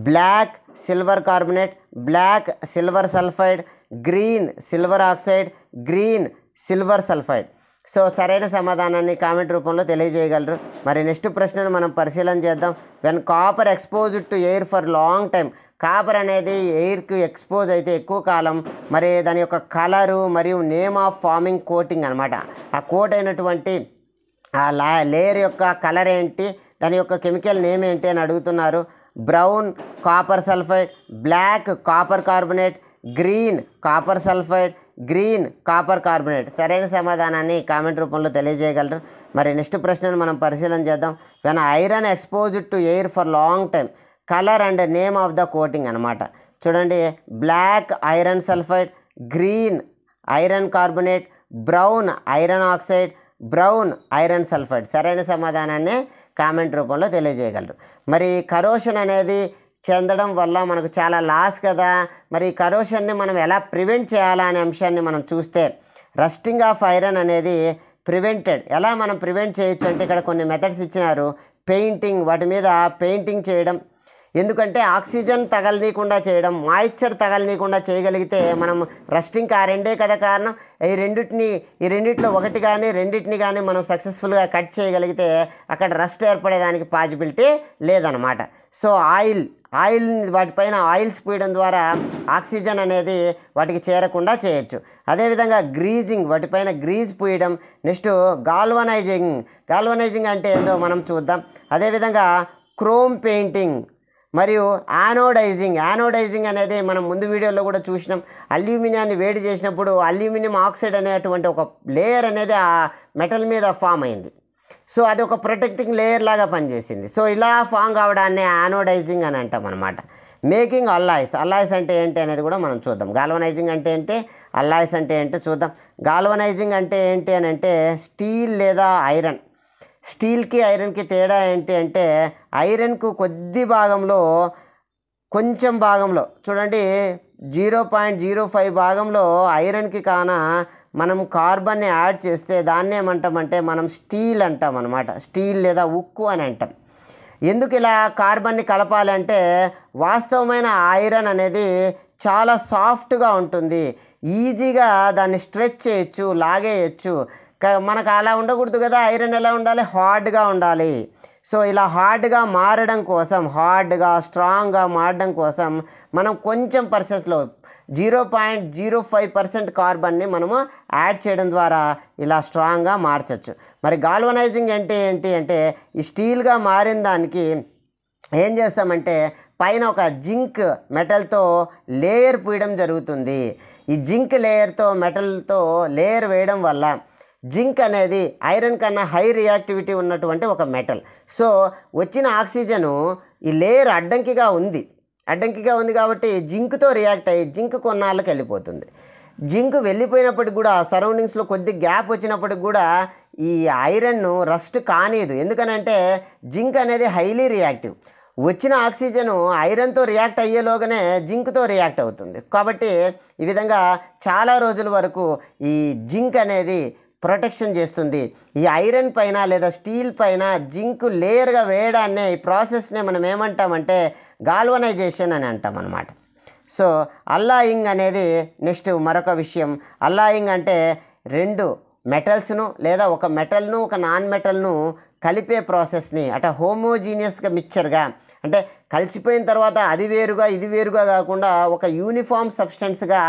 Black silver carbonate, black silver sulphide, green silver oxide, green silver sulphide. So సరైన సమాధానాన్ని కామెంట్ రూపంలో తెలియజేయగలరు. మరి నెక్స్ట్ ప్రశ్నను మనం పరిశీలన చేద్దాం. When copper exposed to air for long time. Copper అనేది ఎయిర్కి ఎక్స్పోజ్ అయితే ఎక్కువ కాలం, మరి దాని యొక్క కలరు మరియు నేమ్ ఆఫ్ ఫార్మింగ్ కోటింగ్ అనమాట. ఆ కోట్ అయినటువంటి ఆ లేయర్ యొక్క కలర్ ఏంటి, దాని యొక్క కెమికల్ నేమ్ ఏంటి అని అడుగుతున్నారు. Brown copper sulphide, black copper carbonate, green copper sulphide, green copper carbonate. సరైన సమాధానాన్ని కామెంట్ రూపంలో తెలియజేయగలరు. మరి నెక్స్ట్ ప్రశ్నను మనం పరిశీలన చేద్దాం. When iron exposed to air for long time colour and name of the coating అనమాట. చూడండి, black iron sulphide, green iron carbonate, brown iron oxide, brown iron sulphide. సరైన సమాధానాన్ని కామెంట్ రూపంలో తెలియజేయగలరు. మరి కరోషన్ అనేది చెందడం వల్ల మనకు చాలా లాస్ కదా. మరి కరోషన్ని మనం ఎలా ప్రివెంట్ చేయాలా అనే అంశాన్ని మనం చూస్తే రస్టింగ్ ఆఫ్ ఐరన్ అనేది ప్రివెంటెడ్. ఎలా మనం ప్రివెంట్ చేయొచ్చు అంటే ఇక్కడ కొన్ని మెథడ్స్ ఇచ్చినారు. పెయింటింగ్, వాటి మీద పెయింటింగ్ చేయడం, ఎందుకంటే ఆక్సిజన్ తగలనీయకుండా చేయడం, మాయిశ్చర్ తగలనీయకుండా చేయగలిగితే మనం రస్టింగ్కి ఆ రెండే కదా కారణం. ఈ రెండిట్లో ఒకటి కానీ రెండింటిని కానీ మనం సక్సెస్ఫుల్గా కట్ చేయగలిగితే అక్కడ రస్ట్ ఏర్పడేదానికి పాసిబిలిటీ లేదనమాట. సో ఆయిల్ వాటిపైన ఆయిల్స్ పూయడం ద్వారా ఆక్సిజన్ అనేది వాటికి చేరకుండా చేయొచ్చు. అదేవిధంగా గ్రీజింగ్, వాటిపైన గ్రీజ్ పూయడం. నెక్స్ట్ గాల్వనైజింగ్ అంటే ఏందో మనం చూద్దాం. అదేవిధంగా క్రోమ్ పెయింటింగ్ మరియు యానోడైజింగ్ అనేది మనం ముందు వీడియోలో కూడా చూసినాం. అల్యూమినియాన్ని వేడి చేసినప్పుడు అల్యూమినియం ఆక్సైడ్ అనేటువంటి ఒక లేయర్ అనేది ఆ మెటల్ మీద ఫామ్ అయింది. సో అది ఒక ప్రొటెక్టింగ్ లేయర్ లాగా పనిచేసింది. సో ఇలా ఫామ్ కావడాన్ని యానోడైజింగ్ అని అంటాం అనమాట. మేకింగ్ అల్లాయిస్ అంటే ఏంటి అనేది కూడా మనం చూద్దాం. గాల్వనైజింగ్ అంటే ఏంటి, అల్లాయిస్ అంటే ఏంటి చూద్దాం. గాల్వనైజింగ్ అంటే ఏంటి అని అంటే స్టీల్ లేదా ఐరన్. స్టీల్కి ఐరన్కి తేడా ఏంటి అంటే ఐరన్కు కొంచెం భాగంలో చూడండి 0.05 భాగంలో ఐరన్కి మనం కార్బన్ని యాడ్ చేస్తే దాన్ని ఏమంటామంటే మనం స్టీల్ అంటాం అనమాట. స్టీల్ లేదా ఉక్కు అని అంటాం. ఎందుకు ఇలా కార్బన్ని కలపాలంటే వాస్తవమైన ఐరన్ అనేది చాలా సాఫ్ట్గా ఉంటుంది, ఈజీగా దాన్ని స్ట్రెచ్ చేయొచ్చు, లాగేయచ్చు. మనకు అలా ఉండకూడదు కదా. ఐరన్ ఎలా ఉండాలి, హార్డ్గా ఉండాలి. సో ఇలా స్ట్రాంగ్గా మారడం కోసం మనం కొంచెం పర్సెంట్లో 0.05% కార్బన్ని మనము యాడ్ చేయడం ద్వారా ఇలా స్ట్రాంగ్గా మార్చచ్చు. మరి గాల్వనైజింగ్ అంటే ఏంటి అంటే ఈ స్టీల్గా మారిన దానికి ఏం చేస్తామంటే పైన ఒక జింక్ మెటల్తో లేయర్ పూయడం జరుగుతుంది. ఈ జింక్ మెటల్తో లేయర్ వేయడం వల్ల జింక్ అనేది ఐరన్ కన్నా హై రియాక్టివిటీ ఉన్నటువంటి ఒక మెటల్. సో వచ్చిన ఆక్సిజను ఈ లేయర్ అడ్డంకిగా ఉంది కాబట్టి జింక్తో రియాక్ట్ అయ్యి జింక్ కొన్నాళ్ళకి వెళ్ళిపోతుంది. జింక్ వెళ్ళిపోయినప్పటికి కూడా సరౌండింగ్స్లో కొద్ది గ్యాప్ వచ్చినప్పటికి కూడా ఈ ఐరన్ను రస్ట్ కానియదు. ఎందుకనంటే జింక్ అనేది హైలీ రియాక్టివ్. వచ్చిన ఆక్సిజను ఐరన్తో రియాక్ట్ అయ్యేలోగానే జింక్తో రియాక్ట్ అవుతుంది. కాబట్టి ఈ విధంగా చాలా రోజుల వరకు ఈ జింక్ అనేది ప్రొటెక్షన్ చేస్తుంది. ఈ ఐరన్ పైన లేదా స్టీల్ పైన జింక్ లేయర్గా వేయడాన్నే ఈ ప్రాసెస్నే మనం ఏమంటామంటే గాల్వనైజేషన్ అని అంటాం అన్నమాట. సో అల్లాయింగ్ అనేది నెక్స్ట్ మరొక విషయం. అల్లాయింగ్ అంటే రెండు మెటల్స్ను లేదా ఒక మెటల్ను ఒక నాన్ మెటల్ను కలిపే ప్రాసెస్ని హోమోజీనియస్గా మిక్చర్గా అంటే కలిసిపోయిన తర్వాత అది వేరుగా ఇది వేరుగా కాకుండా ఒక యూనిఫామ్ సబ్స్టెన్స్గా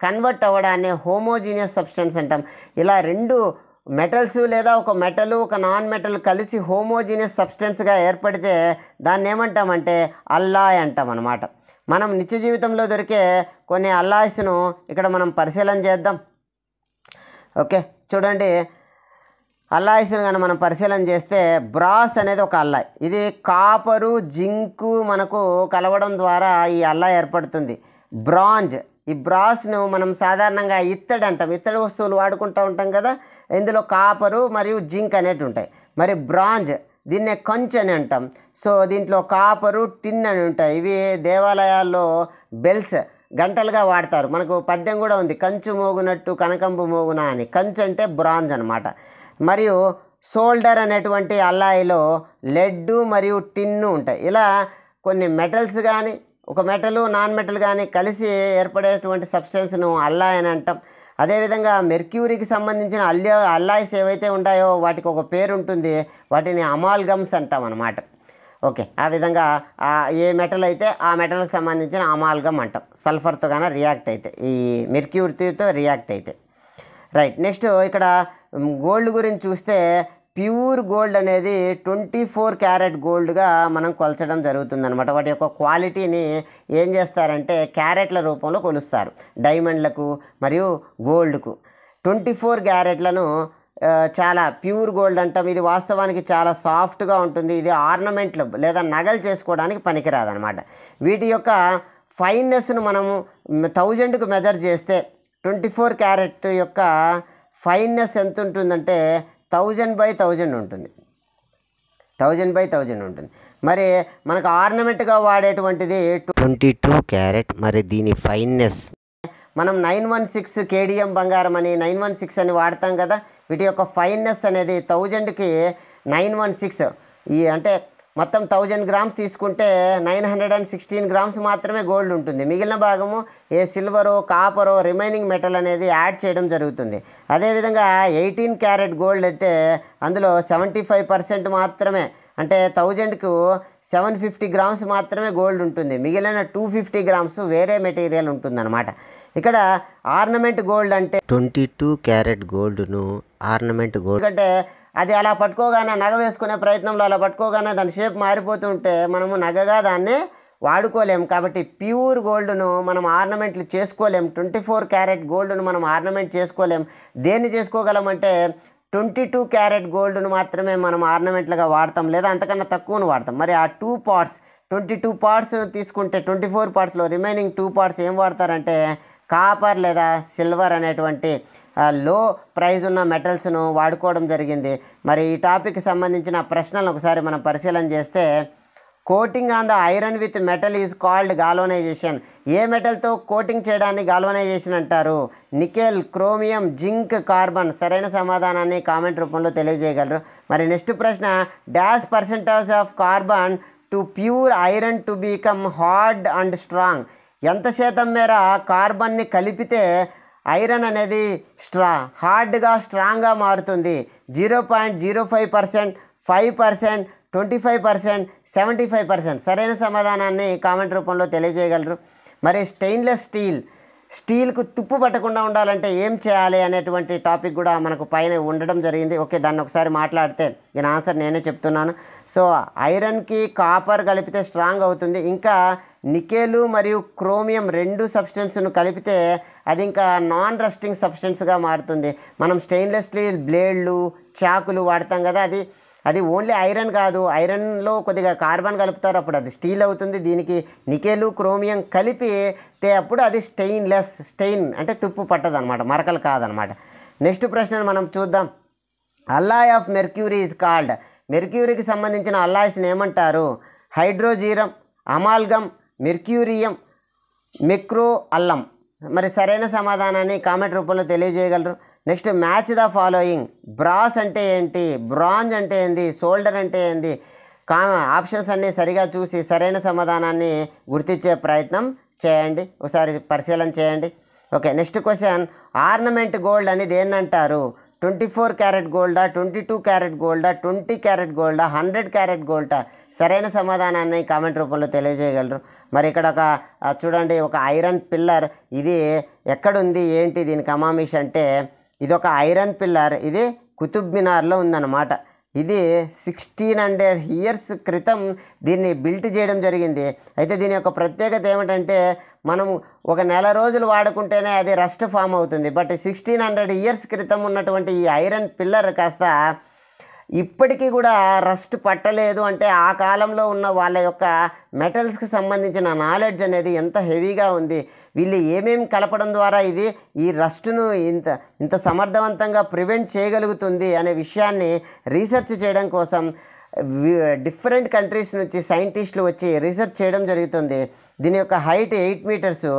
కన్వర్ట్ అవ్వడాన్ని హోమోజీనియస్ సబ్స్టెన్స్ అంటాం. ఇలా రెండు మెటల్స్ లేదా ఒక మెటల్ ఒక నాన్ మెటల్ కలిసి హోమోజీనియస్ సబ్స్టెన్స్గా ఏర్పడితే దాన్ని ఏమంటామంటే అల్లాయ్ అంటాం అన్నమాట. మనం నిత్య జీవితంలో దొరికే కొన్ని అల్లాయ్స్ను ఇక్కడ మనం పరిశీలన చేద్దాం. ఓకే చూడండి, అల్లాయ్స్ను కానీ మనం పరిశీలన చేస్తే బ్రాస్ అనేది ఒక అల్లాయ్. ఇది కాపరు జింకు మనకు కలవడం ద్వారా ఈ అల్లాయ్ ఏర్పడుతుంది. బ్రాంజ్, ఈ బ్రాస్ను మనం సాధారణంగా ఇత్తడి అంటాం. ఇత్తడి వస్తువులు వాడుకుంటూ ఉంటాం కదా, ఇందులో కాపరు మరియు జింక్ అనేవి ఉంటాయి. మరి బ్రాంజ్ దీన్నే కంచు అని అంటాం. సో దీంట్లో కాపరు టిన్ అని ఉంటాయి. ఇవి దేవాలయాల్లో బెల్స్ గంటలుగా వాడతారు. మనకు పద్యం కూడా ఉంది, కంచు మోగునట్టు కనకంబు మోగున అని. కంచు అంటే బ్రాంజ్ అనమాట. మరియు సోల్డర్ అనేటువంటి అల్లాయిలో లెడ్ మరియు టిన్ను ఉంటాయి. ఇలా కొన్ని మెటల్స్ కానీ ఒక మెటల్ నాన్ మెటల్ కానీ కలిసి ఏర్పడేటువంటి సబ్స్టెన్స్ను అల్లాయ్ అని అంటాం. అదేవిధంగా మెర్క్యూరీకి సంబంధించిన అల్లాయ్స్ ఏవైతే ఉంటాయో వాటికి ఒక పేరు ఉంటుంది, వాటిని అమాల్గమ్స్ అంటాం అన్నమాట. ఓకే, ఆ విధంగా ఏ మెటల్ అయితే ఆ మెటల్కి సంబంధించిన అమాల్గమ్ అంటాం. సల్ఫర్తో కానీ రియాక్ట్ అయితే, ఈ మెర్క్యూరీతో రియాక్ట్ అయితే. రైట్, నెక్స్ట్ ఇక్కడ గోల్డ్ గురించి చూస్తే ప్యూర్ గోల్డ్ అనేది 24 క్యారెట్ గోల్డ్గా మనం కొలచడం జరుగుతుంది అనమాట. వాటి యొక్క క్వాలిటీని ఏం చేస్తారంటే క్యారెట్ల రూపంలో కొలుస్తారు. డైమండ్లకు మరియు గోల్డ్కు 24 క్యారెట్లను చాలా ప్యూర్ గోల్డ్ అంటాం. ఇది వాస్తవానికి చాలా సాఫ్ట్గా ఉంటుంది. ఇది ఆర్నమెంట్లు లేదా నగలు చేసుకోవడానికి పనికిరాదనమాట. వీటి యొక్క ఫైన్నెస్ను మనము 1000కు మెజర్ చేస్తే 24 క్యారెట్ యొక్క ఫైన్నెస్ ఎంత ఉంటుందంటే 1000/1000 ఉంటుంది, 1000/1000 ఉంటుంది. మరి మనకు ఆర్నమెంట్గా వాడేటువంటిది 22 క్యారెట్. మరి దీని ఫైన్నెస్ మనం 916 కేడిఎం బంగారం అని 916 అని వాడతాం కదా, వీటి యొక్క ఫైన్నెస్ అనేది 1000కి 916. ఈ అంటే మొత్తం 1000 గ్రామ్స్ తీసుకుంటే 916 గ్రామ్స్ మాత్రమే గోల్డ్ ఉంటుంది. మిగిలిన భాగము ఏ సిల్వరో కాపరో రిమైనింగ్ మెటల్ అనేది యాడ్ చేయడం జరుగుతుంది. అదేవిధంగా 18 క్యారెట్ గోల్డ్ అంటే అందులో 75% మాత్రమే, అంటే 1000కు 750 గ్రామ్స్ మాత్రమే గోల్డ్ ఉంటుంది. మిగిలిన 250 గ్రామ్స్ వేరే మెటీరియల్ ఉంటుందన్నమాట. ఇక్కడ ఆర్నమెంట్ గోల్డ్ అంటే 22 క్యారెట్ గోల్డ్ను ఆర్నమెంట్ గోల్డ్ అంటే అది అలా పట్టుకోగానే నగ వేసుకునే ప్రయత్నంలో అలా పట్టుకోగానే దాని షేప్ మారిపోతుంటే మనము నగగా దాన్ని వాడుకోలేము. కాబట్టి ప్యూర్ గోల్డ్ను మనం ఆర్నమెంట్లు చేసుకోలేం. 24 క్యారెట్ గోల్డ్ను మనం ఆర్నమెంట్ చేసుకోలేం. దేన్ని చేసుకోగలమంటే 22 క్యారెట్ గోల్డ్ను మాత్రమే మనం ఆర్నమెంట్లుగా వాడతాం, లేదా అంతకన్నా తక్కువను వాడతాం. మరి ఆ 2 పార్ట్స్ 22 పార్ట్స్ తీసుకుంటే 24 పార్ట్స్లో రిమైనింగ్ 2 పార్ట్స్ ఏం వాడతారంటే కాపర్ లేదా సిల్వర్ అనేటువంటి లో ప్రైజ్ ఉన్న మెటల్స్ను వాడుకోవడం జరిగింది. మరి ఈ టాపిక్కి సంబంధించిన ప్రశ్నలను ఒకసారి మనం పరిశీలన చేస్తే, coating on the iron with metal is called galvanization. ఏ మెటల్తో కోటింగ్ చేయడాన్ని గాల్వనైజేషన్ అంటారు? Nickel, chromium, zinc, carbon. సరైన సమాధానాన్ని కామెంట్ రూపంలో తెలియజేయగలరు. మరి నెక్స్ట్ ప్రశ్న, dash percentage of carbon to pure iron to become hard and strong. ఎంత శాతం మేర కార్బన్ని కలిపితే ఐరన్ అనేది హార్డ్గా స్ట్రాంగ్గా మారుతుంది? 0.05%, 5%, 25%, 75%. సరైన సమాధానాన్ని కామెంట్ రూపంలో తెలియజేయగలరు. మరి స్టెయిన్లెస్ స్టీల్కు తుప్పు పట్టకుండా ఉండాలంటే ఏం చేయాలి అనేటువంటి టాపిక్ కూడా మనకు పైన ఉండడం జరిగింది. ఓకే, దాన్ని ఒకసారి మాట్లాడితే దీని ఆన్సర్ నేనే చెప్తున్నాను. సో ఐరన్కి కాపర్ కలిపితే స్ట్రాంగ్ అవుతుంది. ఇంకా నికెలు మరియు క్రోమియం 2 సబ్స్టెన్స్ను కలిపితే అది ఇంకా నాన్ రస్టింగ్ సబ్స్టెన్స్గా మారుతుంది. మనం స్టెయిన్లెస్ స్టీల్ బ్లేడ్లు, చాకులు వాడతాం కదా, అది ఓన్లీ ఐరన్ కాదు, ఐరన్లో కొద్దిగా కార్బన్ కలుపుతారు, అప్పుడు అది స్టీల్ అవుతుంది. దీనికి నికెలు క్రోమియం కలిపితే అప్పుడు అది స్టెయిన్ అంటే తుప్పు పట్టదు అనమాట, మరకలు కాదనమాట. నెక్స్ట్ ప్రశ్నను మనం చూద్దాం. Alloy of mercury is called. మెర్క్యూరీకి సంబంధించిన అల్లాయ్స్ని ఏమంటారు? హైడ్రోజీరం, అమాల్గమ్, మెర్క్యూరియం, మెక్రో అల్లం. మరి సరైన సమాధానాన్ని కామెంట్ రూపంలో తెలియజేయగలరు. Next, match the following. Brass అంటే ఏంటి? బ్రాంజ్ అంటే ఏంది? సోల్డర్ అంటే ఏంది? ఆప్షన్స్ అన్నీ సరిగా చూసి సరైన సమాధానాన్ని గుర్తించే ప్రయత్నం చేయండి, ఒకసారి పరిశీలన చేయండి. Okay, next question, ornament gold అని దేన్ని అంటారు? 24 క్యారెట్ గోల్డా, 22 క్యారెట్ గోల్డా, 20 క్యారెట్ గోల్డా, 100 క్యారెట్ గోల్డా? సరైన సమాధానాన్ని కామెంట్ రూపంలో తెలియజేయగలరు. మరి ఇక్కడ చూడండి, ఒక ఐరన్ పిల్లర్, ఇది ఎక్కడుంది ఏంటి దీని కమామిష్ అంటే, ఇది ఒక ఐరన్ పిల్లర్, ఇది కుతుబ్ మినార్లో ఉందన్నమాట. ఇది 1600 ఇయర్స్ క్రితం దీన్ని బిల్ట్ చేయడం జరిగింది. అయితే దీని యొక్క ప్రత్యేకత ఏమిటంటే, మనం ఒక నెల రోజులు వాడుకుంటేనే అది రస్ట్ ఫామ్ అవుతుంది. బట్ 1600 ఇయర్స్ క్రితం ఉన్నటువంటి ఈ ఐరన్ పిల్లర్ కాస్త ఇప్పటికీ కూడా రస్ట్ పట్టలేదు. అంటే ఆ కాలంలో ఉన్న వాళ్ళ యొక్క మెటల్స్కి సంబంధించిన నాలెడ్జ్ అనేది ఎంత హెవీగా ఉంది, వీళ్ళు ఏమేమి కలపడం ద్వారా ఇది ఈ రస్ట్ను ఇంత సమర్థవంతంగా ప్రివెంట్ చేయగలుగుతుంది అనే విషయాన్ని రీసెర్చ్ చేయడం కోసం డిఫరెంట్ కంట్రీస్ నుంచి సైంటిస్టులు వచ్చి రీసెర్చ్ చేయడం జరుగుతుంది. దీని యొక్క హైట్ 8 మీటర్స్,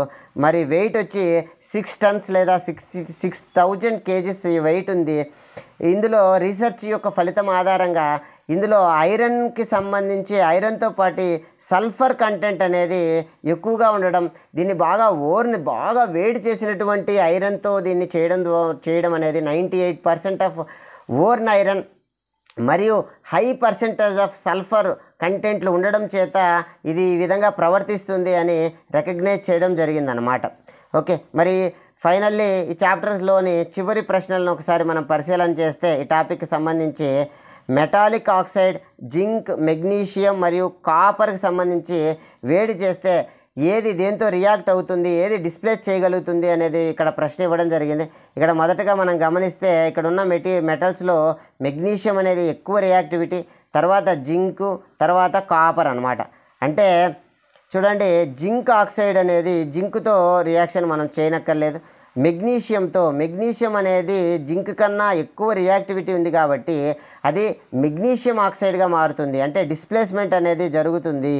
మరి వెయిట్ వచ్చి 6 టన్స్ లేదా 6000 కేజీస్ వెయిట్ ఉంది. ఇందులో రీసెర్చ్ యొక్క ఫలితం ఆధారంగా ఇందులో ఐరన్కి సంబంధించి ఐరన్తో పాటు సల్ఫర్ కంటెంట్ అనేది ఎక్కువగా ఉండడం, దీన్ని బాగా వేడి చేసినటువంటి ఐరన్తో దీన్ని చేయడం అనేది 98% ఆఫ్ ఓర్న్ ఐరన్ మరియు హై పర్సెంటేజ్ ఆఫ్ సల్ఫర్ కంటెంట్లు ఉండడం చేత ఇది ఈ విధంగా ప్రవర్తిస్తుంది అని రికగ్నైజ్ చేయడం జరిగిందనమాట. ఓకే, మరి ఫైనల్లీ ఈ చాప్టర్లోని చివరి ప్రశ్నలను ఒకసారి మనం పరిశీలన చేస్తే, ఈ టాపిక్కి సంబంధించి మెటాలిక్ ఆక్సైడ్, జింక్, మెగ్నీషియం మరియు కాపర్కి సంబంధించి వేడి చేస్తే ఏది దేంతో రియాక్ట్ అవుతుంది, ఏది డిస్ప్లేస్ చేయగలుగుతుంది అనేది ఇక్కడ ప్రశ్న ఇవ్వడం జరిగింది. ఇక్కడ మొదటగా మనం గమనిస్తే ఇక్కడ ఉన్న మెటల్స్లో మెగ్నీషియం అనేది ఎక్కువ రియాక్టివిటీ, తర్వాత జింకు, తర్వాత కాపర్ అనమాట. అంటే చూడండి, జింక్ ఆక్సైడ్ అనేది జింకుతో రియాక్షన్ మనం చేయనక్కర్లేదు. మెగ్నీషియం అనేది జింక్ కన్నా ఎక్కువ రియాక్టివిటీ ఉంది కాబట్టి అది మెగ్నీషియం ఆక్సైడ్గా మారుతుంది, అంటే డిస్ప్లేస్మెంట్ అనేది జరుగుతుంది.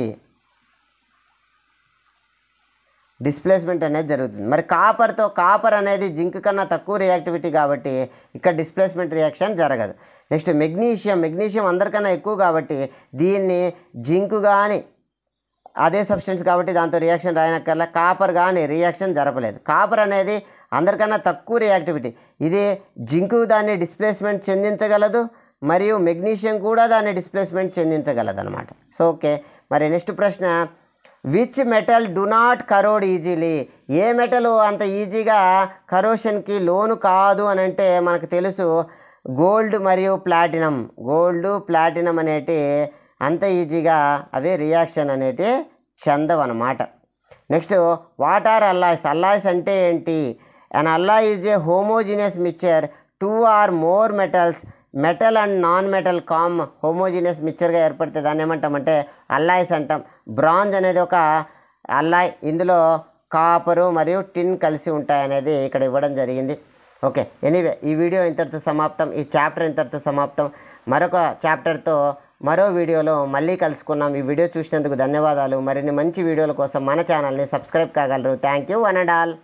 మరి కాపర్ అనేది జింక్ కన్నా తక్కువ రియాక్టివిటీ కాబట్టి ఇక్కడ డిస్ప్లేస్మెంట్ రియాక్షన్ జరగదు. నెక్స్ట్ మెగ్నీషియం అందరికన్నా ఎక్కువ కాబట్టి దీన్ని జింక్ కానీ అదే సబ్స్టెన్స్ కాబట్టి దాంతో రియాక్షన్ రాయనక్కర్లా. కాపర్ కానీ రియాక్షన్ జరపలేదు. కాపర్ అనేది అందరికన్నా తక్కువ రియాక్టివిటీ, ఇది జింకు దాన్ని డిస్ప్లేస్మెంట్ చెందించగలదు మరియు మెగ్నీషియం కూడా దాన్ని డిస్ప్లేస్మెంట్ చెందించగలదు అనమాట. సో ఓకే, మరి నెక్స్ట్ ప్రశ్న, which metal do not crore easily? A metal అంత ఈజీగా కరోషన్కి లోను కాదు అని అంటే మనకు తెలుసు గోల్డ్ మరియు ప్లాటినం అనేటి అంత ఈజీగా అవి రియాక్షన్ అనేటి చెందవన్నమాట. నెక్స్ట్ వాట్ ఆర్ అల్లాయ్స్ అంటే ఏంటి? An alloy is a homogeneous mixture 2 or more metal and non metal homogeneous మిక్చర్గా ఏర్పడితే దాన్ని ఏమంటామంటే అల్లాయ్స్ అంటాం. బ్రాంజ్ అనేది ఒక అల్లాయ్, ఇందులో కాపరు మరియు టిన్ కలిసి ఉంటాయనేది ఇక్కడ ఇవ్వడం జరిగింది. ఓకే, ఎనీవే ఈ వీడియో ఇంతటితో సమాప్తం, ఈ చాప్టర్ ఇంతటితో సమాప్తం. మరొక చాప్టర్తో మరో వీడియోలో మళ్ళీ కలుసుకున్నాం. ఈ వీడియో చూసినందుకు ధన్యవాదాలు. మరిన్ని మంచి వీడియోల కోసం మన ఛానల్ని సబ్స్క్రైబ్ కాగలరు. Thank you one and all.